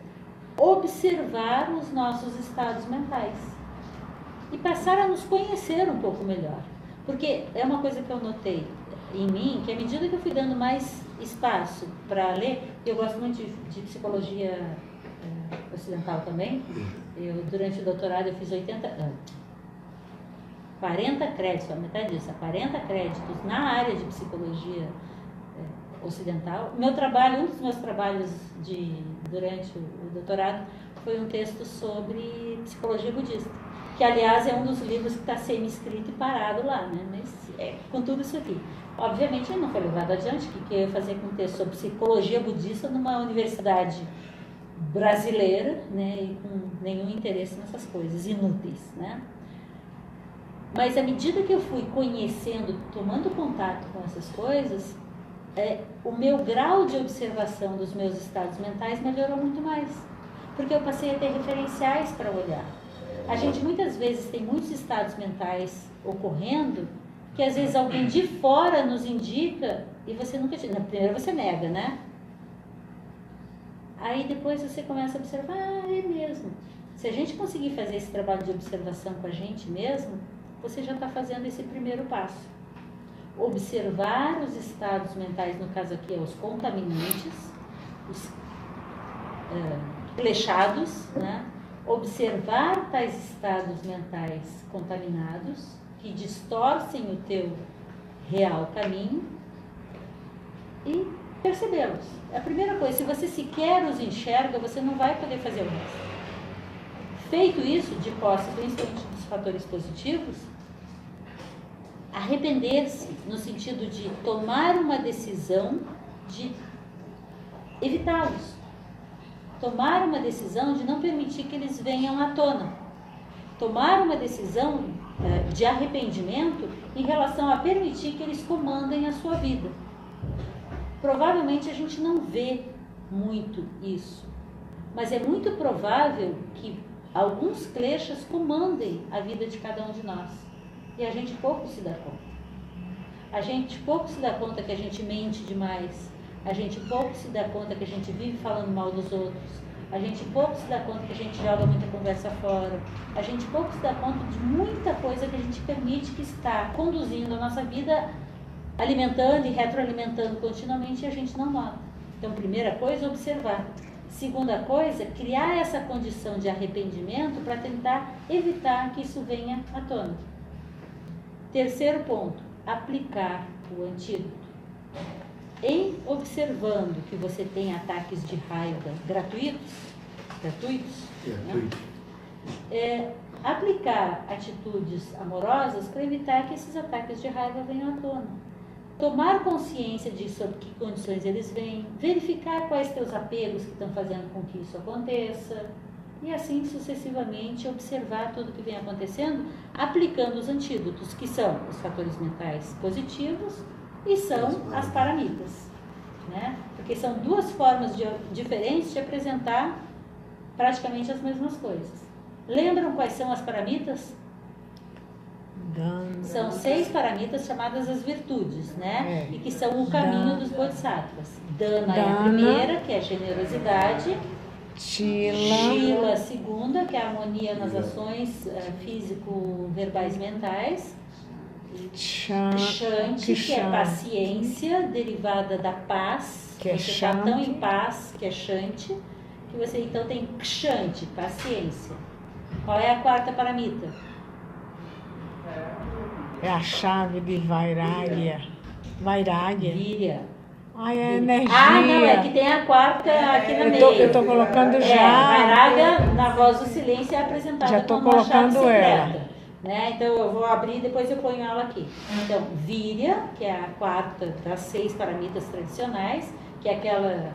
observar os nossos estados mentais e passar a nos conhecer um pouco melhor. Porque é uma coisa que eu notei em mim, que à medida que eu fui dando mais espaço para ler, eu gosto muito de psicologia ocidental também. Durante o doutorado eu fiz 40 créditos, a metade disso, 40 créditos na área de psicologia ocidental. Um dos meus trabalhos durante o doutorado foi um texto sobre psicologia budista, que aliás é um dos livros que está semi-escrito e parado lá, né? Mas com tudo isso aqui. Obviamente ele não foi levado adiante, que eu ia fazer com um texto sobre psicologia budista numa universidade brasileira, né, e com nenhum interesse nessas coisas inúteis, né? Mas à medida que eu fui conhecendo, tomando contato com essas coisas, o meu grau de observação dos meus estados mentais melhorou muito mais, porque eu passei a ter referenciais para olhar. A gente muitas vezes tem muitos estados mentais ocorrendo que às vezes alguém de fora nos indica e você nunca... Primeiro você nega, né? Aí depois você começa a observar, é mesmo. Se a gente conseguir fazer esse trabalho de observação com a gente mesmo, você já está fazendo esse primeiro passo. Observar os estados mentais, no caso aqui, os contaminantes, os flechados, né? Observar tais estados mentais contaminados, que distorcem o teu real caminho, e percebê-los. É a primeira coisa. Se você sequer os enxerga, você não vai poder fazer o resto. Feito isso, de posse principalmente dos fatores positivos, arrepender-se no sentido de tomar uma decisão de evitá-los. Tomar uma decisão de não permitir que eles venham à tona. Tomar uma decisão de arrependimento em relação a permitir que eles comandem a sua vida. Provavelmente a gente não vê muito isso, mas é muito provável que alguns kleshas comandem a vida de cada um de nós. E a gente pouco se dá conta. A gente pouco se dá conta que a gente mente demais. A gente pouco se dá conta que a gente vive falando mal dos outros. A gente pouco se dá conta que a gente joga muita conversa fora. A gente pouco se dá conta de muita coisa que a gente permite que está conduzindo a nossa vida, alimentando e retroalimentando continuamente, e a gente não nota. Então, primeira coisa, observar. Segunda coisa, criar essa condição de arrependimento para tentar evitar que isso venha à tona. Terceiro ponto, aplicar o antídoto. Em observando que você tem ataques de raiva gratuitos, né? Aplicar atitudes amorosas para evitar que esses ataques de raiva venham à tona. Tomar consciência de sob que condições eles vêm, verificar quais teus apegos que estão fazendo com que isso aconteça, e assim sucessivamente observar tudo que vem acontecendo, aplicando os antídotos, que são os fatores mentais positivos e são as paramitas, né? Porque são duas formas diferentes de apresentar praticamente as mesmas coisas. Lembram quais são as paramitas? São 6 paramitas chamadas as virtudes, né? E que são o caminho dos bodhisattvas. Dana é a primeira, que é a generosidade. Shila, a segunda, que é a harmonia nas ações físico-verbais mentais. Shanti, que é paciência, derivada da paz. Que você está tão em paz, que é Shanti, que você então tem Kshanti, paciência. Qual é a quarta paramita? É a chave de Vairagya. Virya. Ai, é energia. Ah, não, é que tem a quarta aqui na meio. Eu estou colocando já. Vairagya, na voz do silêncio, é apresentada já tô como uma chave colocando secreta. Né? Então eu vou abrir e depois eu ponho ela aqui. Então, Virya, que é a quarta das 6 paramitas tradicionais, que é aquela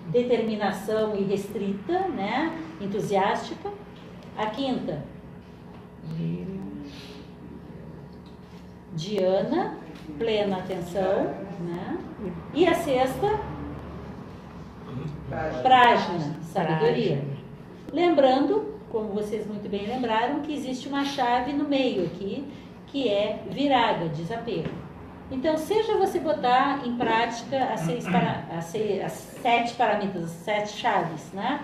determinação irrestrita, né? Entusiástica. A quinta, Dhyana, plena atenção, né? E a sexta, Prajna, sabedoria. Lembrando, como vocês muito bem lembraram, que existe uma chave no meio aqui, que é Viraga, desapego. Então, seja você botar em prática as 7 paramitas, as 7 chaves, né?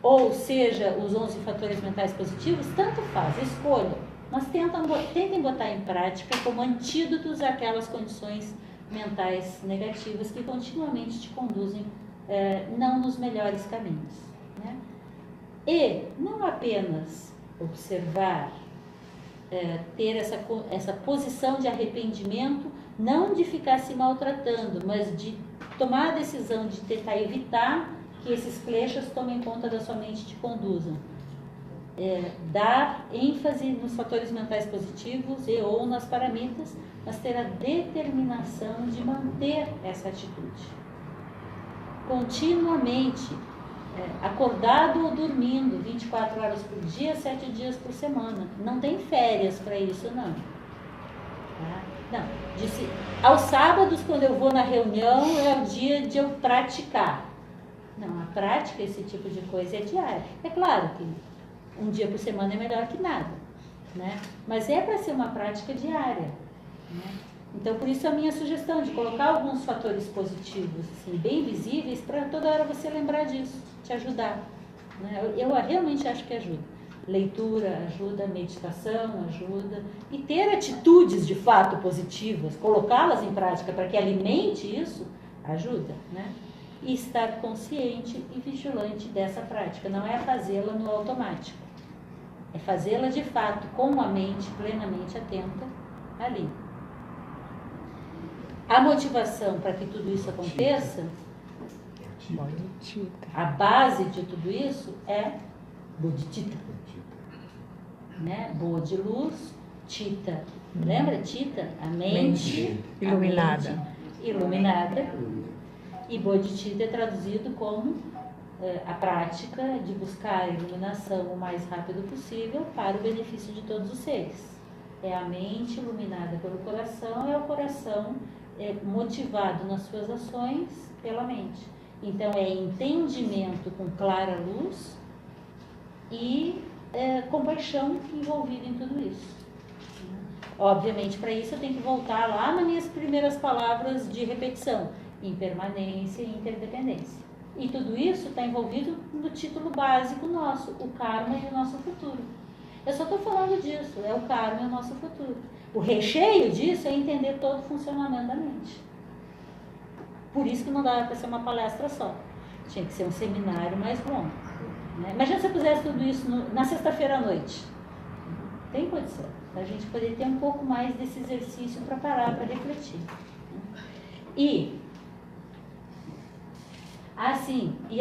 Ou seja, os 11 fatores mentais positivos, tanto faz, escolha. Mas tentem botar em prática como antídotos àquelas condições mentais negativas que continuamente te conduzem não nos melhores caminhos, né? E não apenas observar, ter essa posição de arrependimento, não de ficar se maltratando, mas de tomar a decisão de tentar evitar que esses kleshas tomem conta da sua mente e te conduzam. Dar ênfase nos fatores mentais positivos e ou nas paramitas, mas ter a determinação de manter essa atitude. Continuamente, acordado ou dormindo, 24 horas por dia, 7 dias por semana. Não tem férias para isso, não. Tá? Não. Disse, aos sábados, quando eu vou na reunião, é o dia de eu praticar. Não, a prática, esse tipo de coisa é diária. É claro que um dia por semana é melhor que nada, né? Mas é para ser uma prática diária, né? Então, por isso a minha sugestão de colocar alguns fatores positivos, assim, bem visíveis, para toda hora você lembrar disso, te ajudar. Né? Eu realmente acho que ajuda. Leitura ajuda, meditação ajuda, e ter atitudes de fato positivas, colocá-las em prática para que alimente isso, ajuda, né? E estar consciente e vigilante dessa prática, não é fazê-la no automático, é fazê-la de fato com a mente plenamente atenta ali. A motivação para que tudo isso aconteça, a base de tudo isso é bodhicitta, né? Boa de luz, Chitta, lembra Chitta? A mente iluminada. Iluminada. E bodhicitta é traduzido como a prática de buscar a iluminação o mais rápido possível para o benefício de todos os seres. É a mente iluminada pelo coração, é o coração motivado nas suas ações pela mente. Então é entendimento com clara luz e compaixão envolvida em tudo isso. Obviamente, para isso eu tenho que voltar lá nas minhas primeiras palavras de repetição: impermanência e interdependência. E tudo isso está envolvido no título básico nosso, o karma e o nosso futuro. Eu só estou falando disso, é o karma e o nosso futuro. O recheio disso é entender todo o funcionamento da mente. Por isso que não dava para ser uma palestra só. Tinha que ser um seminário mais longo. Né? Imagina se eu pusesse tudo isso na sexta-feira à noite. Tem condição. Para a gente poder ter um pouco mais desse exercício para parar, para refletir. E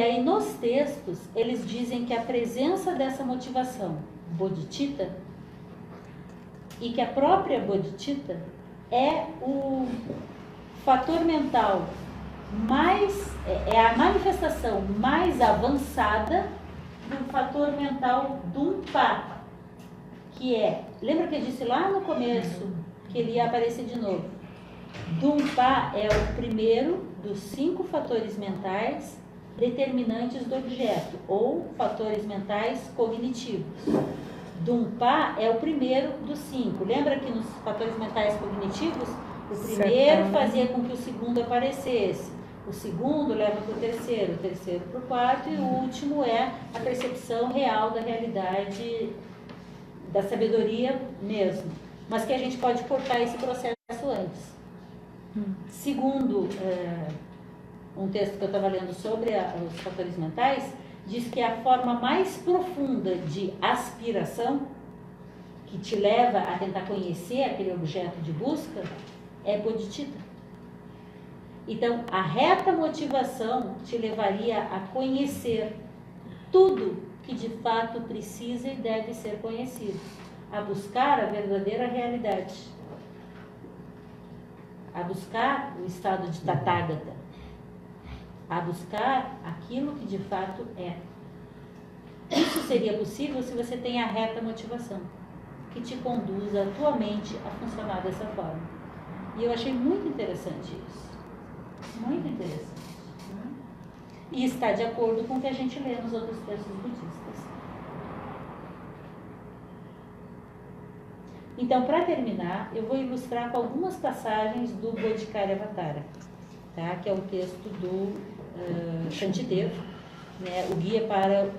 aí nos textos, eles dizem que a presença dessa motivação, bodhicitta, e que a própria bodhicitta é o fator mental é a manifestação mais avançada do fator mental Dumpa, que lembra que eu disse lá no começo que ele ia aparecer de novo? Dumpa é o primeiro dos 5 fatores mentais determinantes do objeto, ou fatores mentais cognitivos. Dumpa é o primeiro dos 5. Lembra que nos fatores mentais cognitivos, o primeiro fazia com que o segundo aparecesse, o segundo leva para o terceiro para o quarto, e o último é a percepção real da realidade, da sabedoria mesmo. Mas que a gente pode cortar esse processo antes. Segundo um texto que eu estava lendo sobre os fatores mentais, diz que a forma mais profunda de aspiração, que te leva a tentar conhecer aquele objeto de busca, é bodhicitta. Então, a reta motivação te levaria a conhecer tudo que de fato precisa e deve ser conhecido, a buscar a verdadeira realidade, a buscar o estado de Tathagata, a buscar aquilo que de fato é. Isso seria possível se você tem a reta motivação, que te conduz a tua mente a funcionar dessa forma. E eu achei muito interessante isso. Muito interessante. Né? E está de acordo com o que a gente lê nos outros textos budistas. Então, para terminar, eu vou ilustrar com algumas passagens do Bodhikaravatara, tá? Que é o texto do Shantideva, né? O guia para,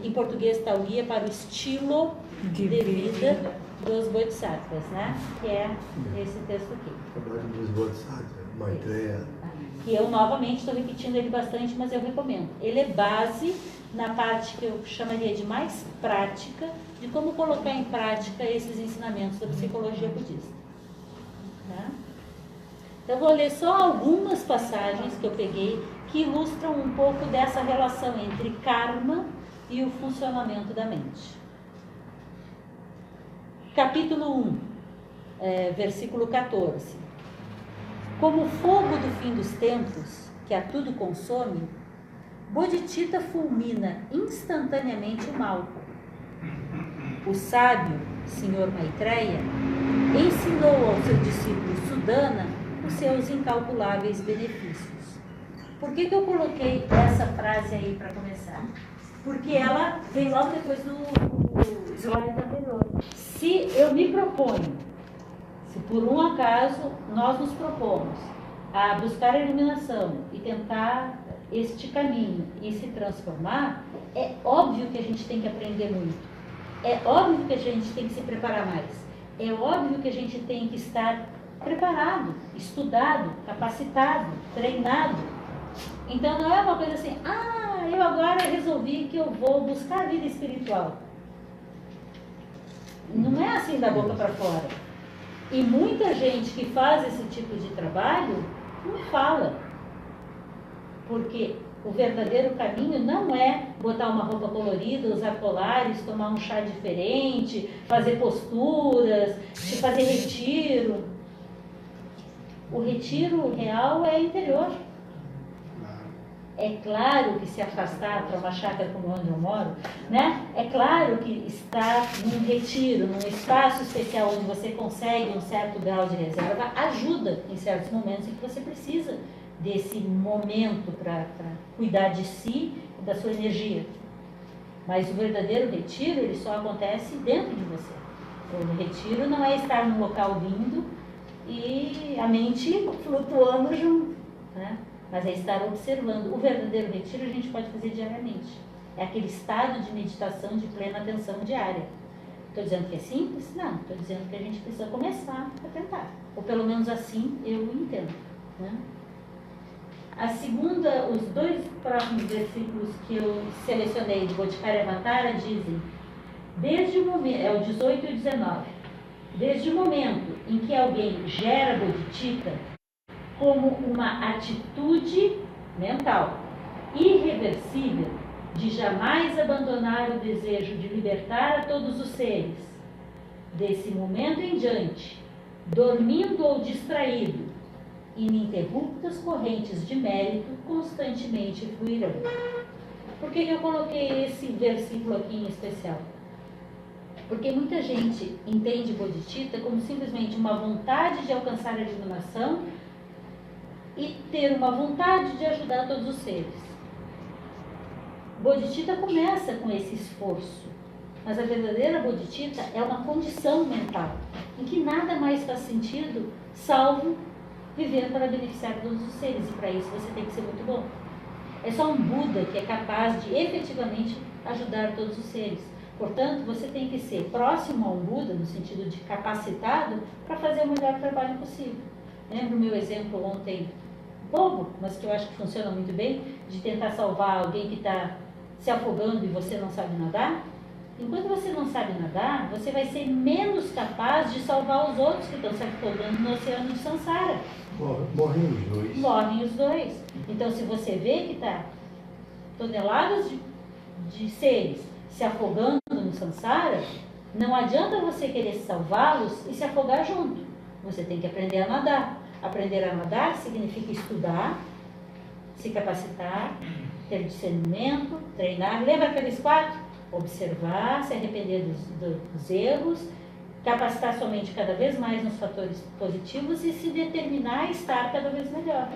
em português está o guia para o estilo de vida dos Bodhisattvas, né? Que é esse texto aqui. Trabalho dos Bodhisattvas, Maitreya. E eu novamente estou repetindo ele bastante, mas eu recomendo. Ele é base na parte que eu chamaria de mais prática, de como colocar em prática esses ensinamentos da psicologia budista. Tá? Então, eu vou ler só algumas passagens que eu peguei que ilustram um pouco dessa relação entre karma e o funcionamento da mente. Capítulo 1, versículo 14. Como o fogo do fim dos tempos, que a tudo consome, bodhicitta fulmina instantaneamente o mal. O sábio, Sr. Maitreya, ensinou ao seu discípulo Sudana os seus incalculáveis benefícios. Por que eu coloquei essa frase aí para começar? Porque ela vem logo depois do slide anterior. Se eu me proponho Se por um acaso nós nos propomos a buscar a iluminação e tentar este caminho e se transformar, é óbvio que a gente tem que aprender muito. É óbvio que a gente tem que se preparar mais. É óbvio que a gente tem que estar preparado, estudado, capacitado, treinado. Então não é uma coisa assim, eu agora resolvi que eu vou buscar a vida espiritual. Não é assim da boca para fora. E muita gente que faz esse tipo de trabalho não fala. Porque o verdadeiro caminho não é botar uma roupa colorida, usar colares, tomar um chá diferente, fazer posturas, fazer retiro. O retiro real é interior. É claro que se afastar para uma chácara como onde eu moro, né? É claro que estar num retiro, num espaço especial onde você consegue um certo grau de reserva, ajuda em certos momentos em que você precisa desse momento para cuidar de si e da sua energia. Mas o verdadeiro retiro, ele só acontece dentro de você. O retiro não é estar num local lindo e a mente flutuando junto, né? Mas é estar observando. O verdadeiro retiro a gente pode fazer diariamente. É aquele estado de meditação de plena atenção diária. Estou dizendo que é simples? Não. Estou dizendo que a gente precisa começar a tentar. Ou pelo menos assim eu entendo, né? A segunda, os dois próximos versículos que eu selecionei de Bodhikaya Matara dizem, desde o momento, é o 18 e o 19, desde o momento em que alguém gera bodhicitta como uma atitude mental irreversível de jamais abandonar o desejo de libertar a todos os seres, desse momento em diante, dormindo ou distraído, ininterruptas correntes de mérito constantemente fluirão. Por que eu coloquei esse versículo aqui em especial? Porque muita gente entende bodhicitta como simplesmente uma vontade de alcançar a iluminação e ter uma vontade de ajudar todos os seres. Bodhicitta começa com esse esforço, mas a verdadeira bodhicitta é uma condição mental, em que nada mais faz sentido salvo viver para beneficiar todos os seres, e para isso você tem que ser muito bom. É só um Buda que é capaz de efetivamente ajudar todos os seres. Portanto, você tem que ser próximo a um Buda, no sentido de capacitado, para fazer o melhor trabalho possível. Lembro o meu exemplo ontem, bobo, mas que eu acho que funciona muito bem, de tentar salvar alguém que está se afogando e você não sabe nadar. Enquanto você não sabe nadar, você vai ser menos capaz de salvar os outros que estão se afogando no oceano de Sansara. Morrem os dois. Morrem os dois. Então, se você vê que está toneladas de seres se afogando no Sansara, não adianta você querer salvá-los e se afogar junto. Você tem que aprender a nadar. Aprender a nadar significa estudar, se capacitar, ter discernimento, treinar. Lembra aqueles 4? Observar, se arrepender dos erros, capacitar sua mente cada vez mais nos fatores positivos e se determinar a estar cada vez melhor.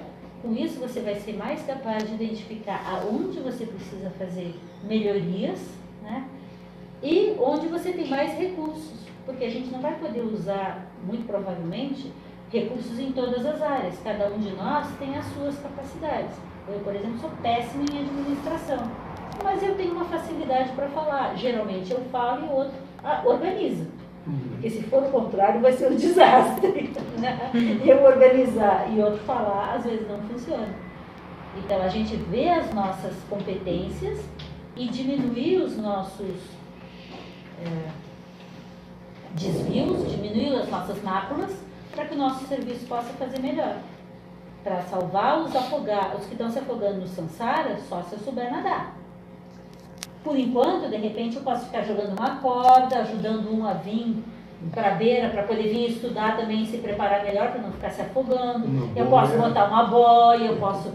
Com isso, você vai ser mais capaz de identificar aonde você precisa fazer melhorias, né? E onde você tem mais recursos, porque a gente não vai poder usar, muito provavelmente, recursos em todas as áreas. Cada um de nós tem as suas capacidades. Eu, por exemplo, sou péssima em administração, mas eu tenho uma facilidade para falar. Geralmente eu falo e o outro organiza. Porque se for o contrário, vai ser um desastre. Né? Eu organizar e outro falar, às vezes não funciona. Então, a gente vê as nossas competências e diminuir os nossos desvios, diminuir as nossas máculas, para que o nosso serviço possa fazer melhor. Para salvar os que estão se afogando no Sansara, só se eu souber nadar. Por enquanto, de repente, eu posso ficar jogando uma corda, ajudando um a vir para a beira, para poder vir estudar também e se preparar melhor para não ficar se afogando. Eu posso botar uma boia, eu posso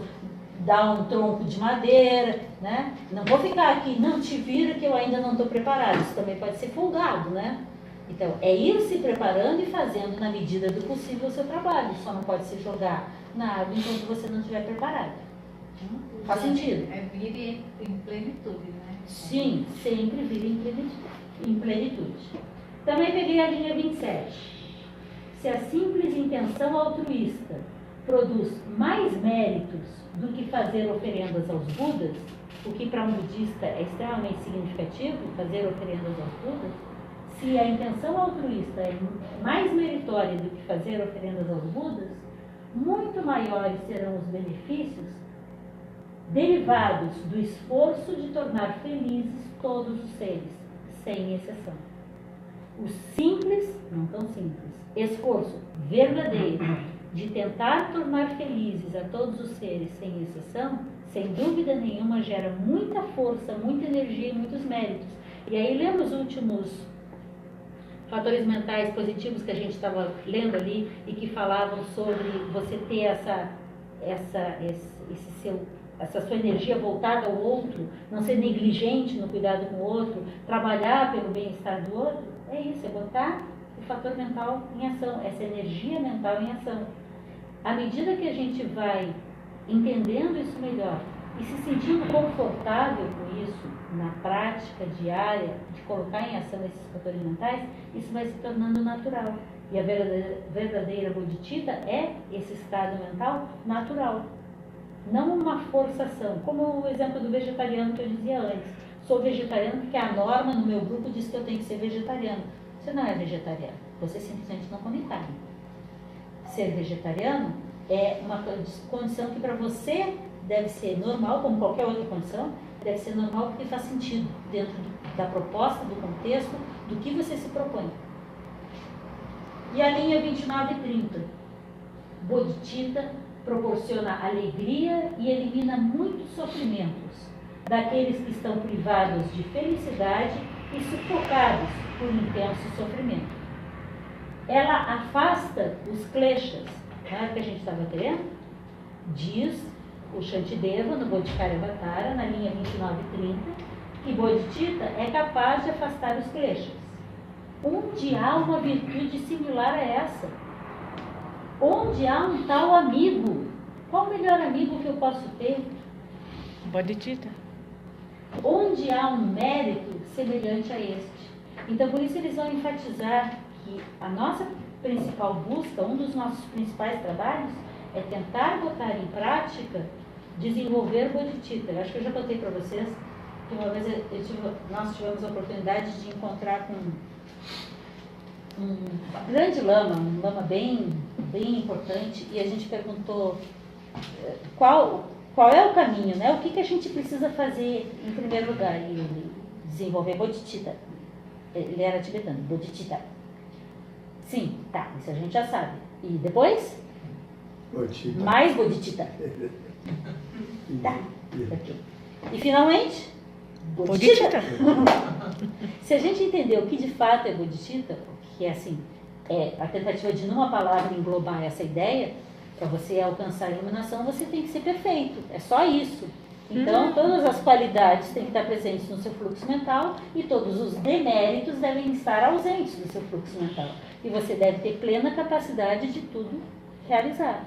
dar um tronco de madeira, né? Não vou ficar aqui, não te vira que eu ainda não estou preparado. Isso também pode ser folgado, né? Então, é ir se preparando e fazendo na medida do possível o seu trabalho. Só não pode se jogar na água enquanto você não estiver preparado. Faz sentido? É vir em plenitude, né? Sim, sempre vir em plenitude. Também peguei a linha 27. se a simples intenção altruísta produz mais méritos do que fazer oferendas aos Budas, o que para um budista é extremamente significativo, fazer oferendas aos Budas, se a intenção altruísta é mais meritória do que fazer oferendas aos Budas, muito maiores serão os benefícios derivados do esforço de tornar felizes todos os seres, sem exceção. O simples, não tão simples, esforço verdadeiro de tentar tornar felizes a todos os seres, sem exceção, sem dúvida nenhuma gera muita força, muita energia e muitos méritos. E aí lembra os últimos fatores mentais positivos que a gente estava lendo ali e que falavam sobre você ter essa sua energia voltada ao outro, não ser negligente no cuidado com o outro, trabalhar pelo bem-estar do outro? É isso, é botar o fator mental em ação, essa energia mental em ação. À medida que a gente vai entendendo isso melhor e se sentindo confortável com isso na prática diária, de colocar em ação esses fatores mentais, isso vai se tornando natural. E a verdadeira bodhicitta é esse estado mental natural, não uma forçação, como o exemplo do vegetariano que eu dizia antes. Sou vegetariano porque a norma no meu grupo diz que eu tenho que ser vegetariano. Você não é vegetariano, você simplesmente não come carne. Ser vegetariano é uma condição que para você deve ser normal, como qualquer outra condição, deve ser normal porque faz sentido dentro da proposta, do contexto, do que você se propõe. E a linha 29 e 30. Bodhicitta proporciona alegria e elimina muitos sofrimentos daqueles que estão privados de felicidade e sufocados por intenso sofrimento. Ela afasta os kleshas, né, que a gente estava querendo, diz o Shantideva no Bodhikaravatara, na linha 29 e 30, que Bodhicitta é capaz de afastar os kleshas. Onde há uma virtude similar a essa? Onde há um tal amigo? Qual o melhor amigo que eu posso ter? Bodhicitta. Onde há um mérito semelhante a este? Então, por isso eles vão enfatizar que a nossa principal busca, um dos nossos principais trabalhos, é tentar botar em prática, desenvolver Bodhicitta. Eu acho que eu já contei para vocês que uma vez nós tivemos a oportunidade de encontrar com um grande lama, um lama bem importante, e a gente perguntou qual é o caminho, né? O que a gente precisa fazer em primeiro lugar? E ele desenvolver Bodhicitta. Ele era tibetano, Bodhicitta. Sim, tá, isso a gente já sabe. E depois? Bodhicitta. Mais Bodhicitta. Tá, aqui. E finalmente? Bodhicitta. Se a gente entender o que de fato é Bodhicitta, que é assim, é a tentativa de numa palavra englobar essa ideia, para você alcançar a iluminação, você tem que ser perfeito. É só isso. Então, todas as qualidades têm que estar presentes no seu fluxo mental e todos os deméritos devem estar ausentes do seu fluxo mental. E você deve ter plena capacidade de tudo realizar.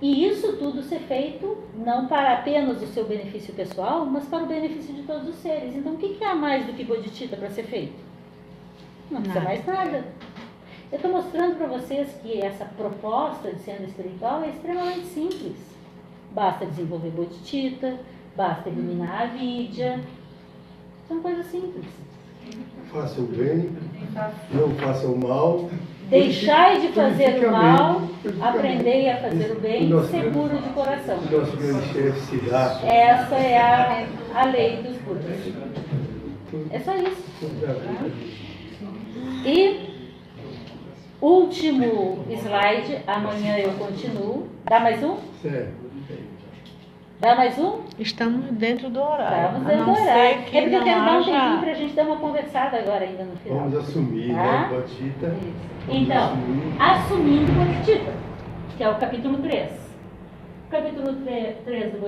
E isso tudo ser feito não para apenas o seu benefício pessoal, mas para o benefício de todos os seres. Então, o que há mais do que Bodhicitta para ser feito? Não precisa mais nada. Eu estou mostrando para vocês que essa proposta de sendo espiritual é extremamente simples. Basta desenvolver Bodhicitta, basta eliminar a avidya. São coisas simples. Faça o bem, não faça o mal. Deixai de fazer o mal, purificamente. aprendei a fazer o bem, seguro de coração. O nosso grande chefe Siddhartha. Essa é a lei dos Budas. É só isso. E último slide, amanhã eu continuo. Dá mais um? Certo. Dá mais um? Estamos dentro do horário. Estamos dentro do horário. É porque eu não quero dar um haja- tempinho para a gente dar uma conversada agora ainda no final. Vamos assumir, Tá? né? Bodhicitta. Isso. Vamos Então, assumir. assumindo Bodhicitta, que é o capítulo 3. O capítulo 3 do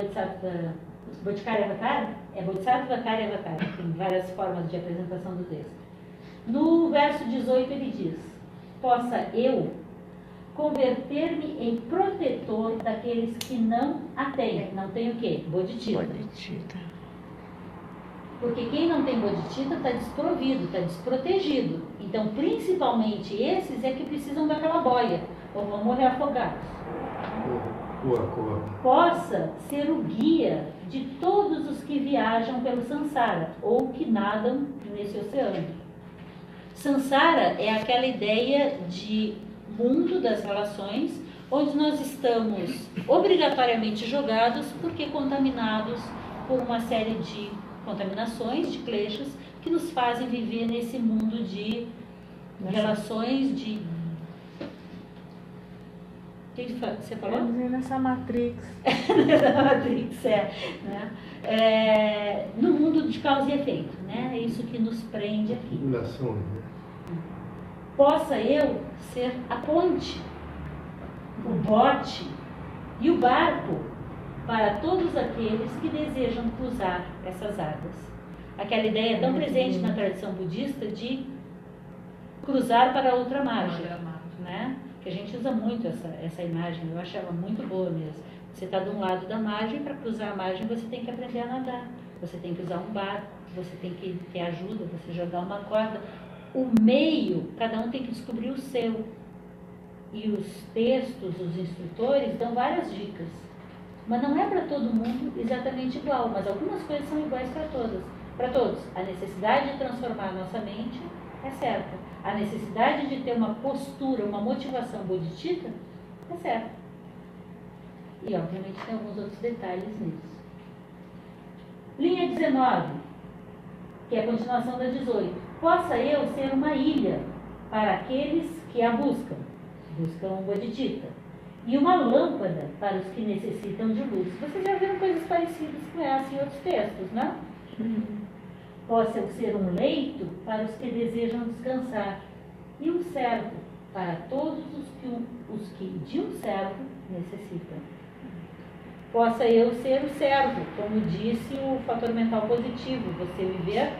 Bodhikaravatara é Bodhisattva Karyavatar, tem várias formas de apresentação do texto. No verso 18 ele diz: possa eu converter-me em protetor daqueles que não a têm. Não tem o quê? Bodhicitta. Bodhicitta. Porque quem não tem bodhicitta está desprovido, está desprotegido. Então, principalmente esses é que precisam daquela boia, ou vão morrer afogados. Possa ser o guia de todos os que viajam pelo Sansara, ou que nadam nesse oceano. Sansara é aquela ideia de mundo das relações, onde nós estamos obrigatoriamente jogados porque contaminados por uma série de contaminações, de kleshas, que nos fazem viver nesse mundo de relações de... O que você falou? Nessa Matrix. Nessa Matrix, né? No mundo de causa e efeito, né? É isso que nos prende aqui. Possa eu ser a ponte, o bote e o barco para todos aqueles que desejam cruzar essas águas. Aquela ideia tão presente na tradição budista de cruzar para outra margem, né? Que a gente usa muito essa imagem, eu achava muito boa mesmo. Você está de um lado da margem, para cruzar a margem você tem que aprender a nadar, você tem que usar um barco, você tem que ter ajuda, você jogar uma corda. O meio, cada um tem que descobrir o seu. E os textos, os instrutores dão várias dicas. Mas não é para todo mundo exatamente igual, mas algumas coisas são iguais para todos. A necessidade de transformar a nossa mente é certa. A necessidade de ter uma postura, uma motivação bodhicitta é certa. E obviamente tem alguns outros detalhes nisso. Linha 19, que é a continuação da 18. Possa eu ser uma ilha para aqueles que a buscam bodhicitta, e uma lâmpada para os que necessitam de luz. Vocês já viram coisas parecidas com essa em outros textos, né? Possa eu ser um leito para os que desejam descansar, e um servo para todos os que de um servo necessitam. Possa eu ser o servo, como disse o fator mental positivo, você viver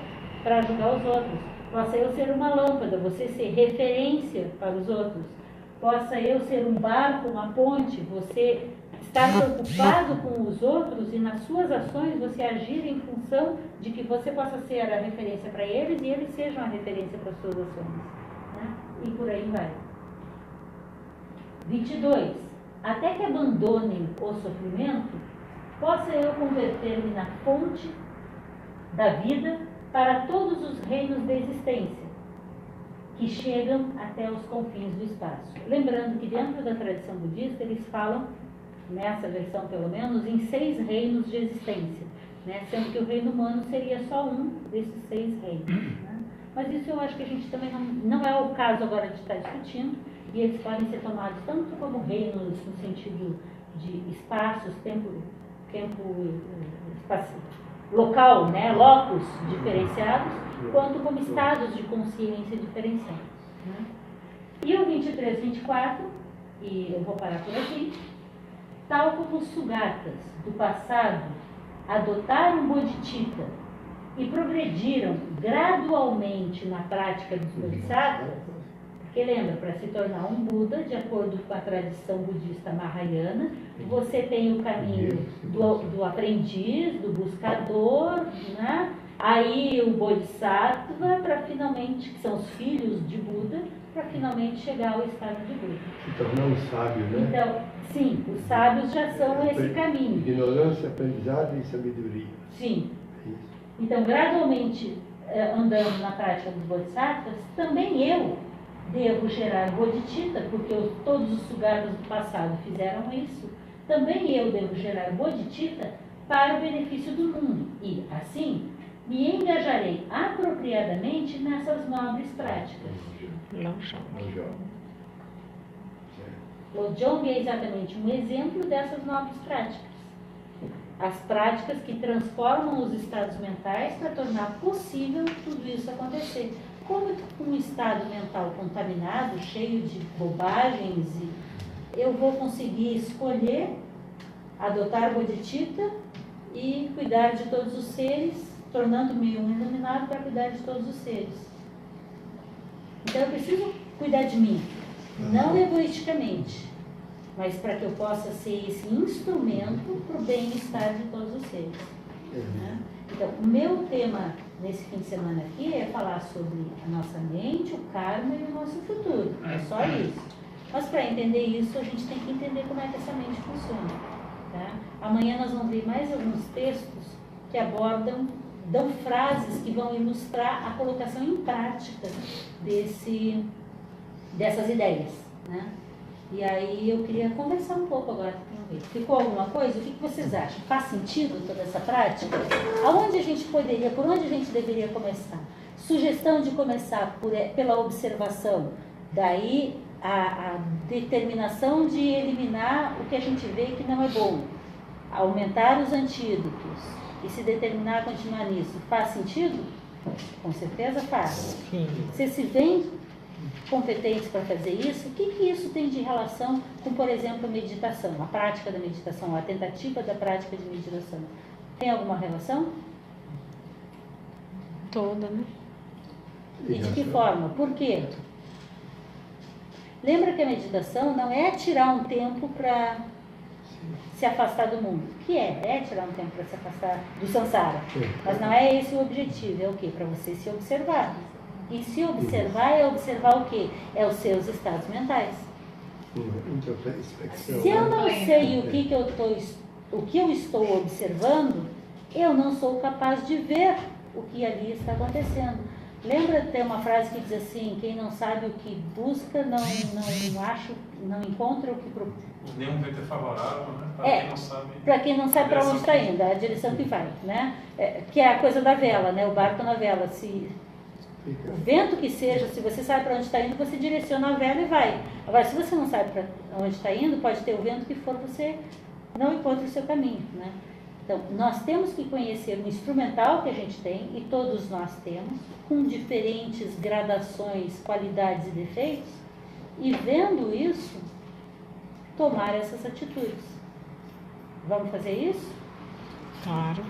para ajudar os outros. Possa eu ser uma lâmpada, você ser referência para os outros. Possa eu ser um barco, uma ponte, você estar preocupado com os outros e nas suas ações você agir em função de que você possa ser a referência para eles e eles sejam a referência para as suas ações, né? E por aí vai. 22. Até que abandonem o sofrimento, possa eu converter-me na fonte da vida para todos os reinos da existência, que chegam até os confins do espaço. Lembrando que dentro da tradição budista eles falam, nessa versão pelo menos, em 6 reinos de existência, né? Sendo que o reino humano seria só um desses 6 reinos, né? Mas isso eu acho que a gente também não é o caso agora de estar discutindo, e eles podem ser tomados tanto como reinos no sentido de espaços, tempo espaço, local, né? Locus diferenciados, quanto como estados de consciência diferenciados, né? E o 23, 24, e eu vou parar por aqui, tal como os Sugatas do passado adotaram bodhicitta e progrediram gradualmente na prática dos bodhisattvas, porque lembra, para se tornar um Buda, de acordo com a tradição budista Mahayana, você tem o caminho do aprendiz, do buscador, né? Aí o Bodhisattva, para finalmente, que são os filhos de Buda, para finalmente chegar ao estado de Buda. Se tornar um sábio, né? Então, sim, os sábios já são esse caminho. Ignorância, aprendizado e sabedoria. Sim. Então, gradualmente, andando na prática dos Bodhisattvas, também eu devo gerar bodhicitta, porque todos os Sugatas do passado fizeram isso. Também eu devo gerar bodhicitta para o benefício do mundo. E, assim, me engajarei apropriadamente nessas nobres práticas. Lojong é exatamente um exemplo dessas nobres práticas. As práticas que transformam os estados mentais para tornar possível tudo isso acontecer. Como um estado mental contaminado, cheio de bobagens, eu vou conseguir escolher adotar bodhicitta e cuidar de todos os seres, tornando-me um iluminado para cuidar de todos os seres. Então eu preciso cuidar de mim, não egoisticamente, mas para que eu possa ser esse instrumento para o bem-estar de todos os seres, né? Então, o meu tema nesse fim de semana aqui é falar sobre a nossa mente, o karma e o nosso futuro. É só isso. Mas para entender isso, a gente tem que entender como é que essa mente funciona. Tá? Amanhã nós vamos ver mais alguns textos que abordam, dão frases que vão ilustrar a colocação em prática dessas ideias. Né? E aí eu queria conversar um pouco agora com ele. Ficou alguma coisa? O que vocês acham? Faz sentido toda essa prática? Aonde a gente poderia, por onde a gente deveria começar? Sugestão de começar pela observação. Daí a determinação de eliminar o que a gente vê que não é bom. Aumentar os antídotos e se determinar a continuar nisso. Faz sentido? Com certeza faz. Você se vê competentes para fazer isso? O que isso tem de relação com, por exemplo, a meditação, a prática da meditação, a tentativa da prática de meditação? Tem alguma relação? Toda, né? E de que forma? Por quê? Lembra que a meditação não é tirar um tempo para se afastar do mundo. O que é? É tirar um tempo para se afastar do samsara. Mas não é esse o objetivo. É o quê? Para você se observar. E se observar é observar o quê? É os seus estados mentais. Se eu não sei o que eu estou observando, eu não sou capaz de ver o que ali está acontecendo. Lembra de ter uma frase que diz assim: quem não sabe o que busca, não acha, não encontra o que procura. Nenhum vento é favorável, né? Para quem não sabe para onde está indo, a direção que vai, né? Que é a coisa da vela, né? O barco na vela. Se o vento que seja, se você sabe para onde está indo, você direciona a vela e vai. Agora, se você não sabe para onde está indo, pode ter o vento que for, você não encontra o seu caminho, né? Então, nós temos que conhecer o instrumental que a gente tem, e todos nós temos, com diferentes gradações, qualidades e defeitos, e vendo isso, tomar essas atitudes. Vamos fazer isso? Claro.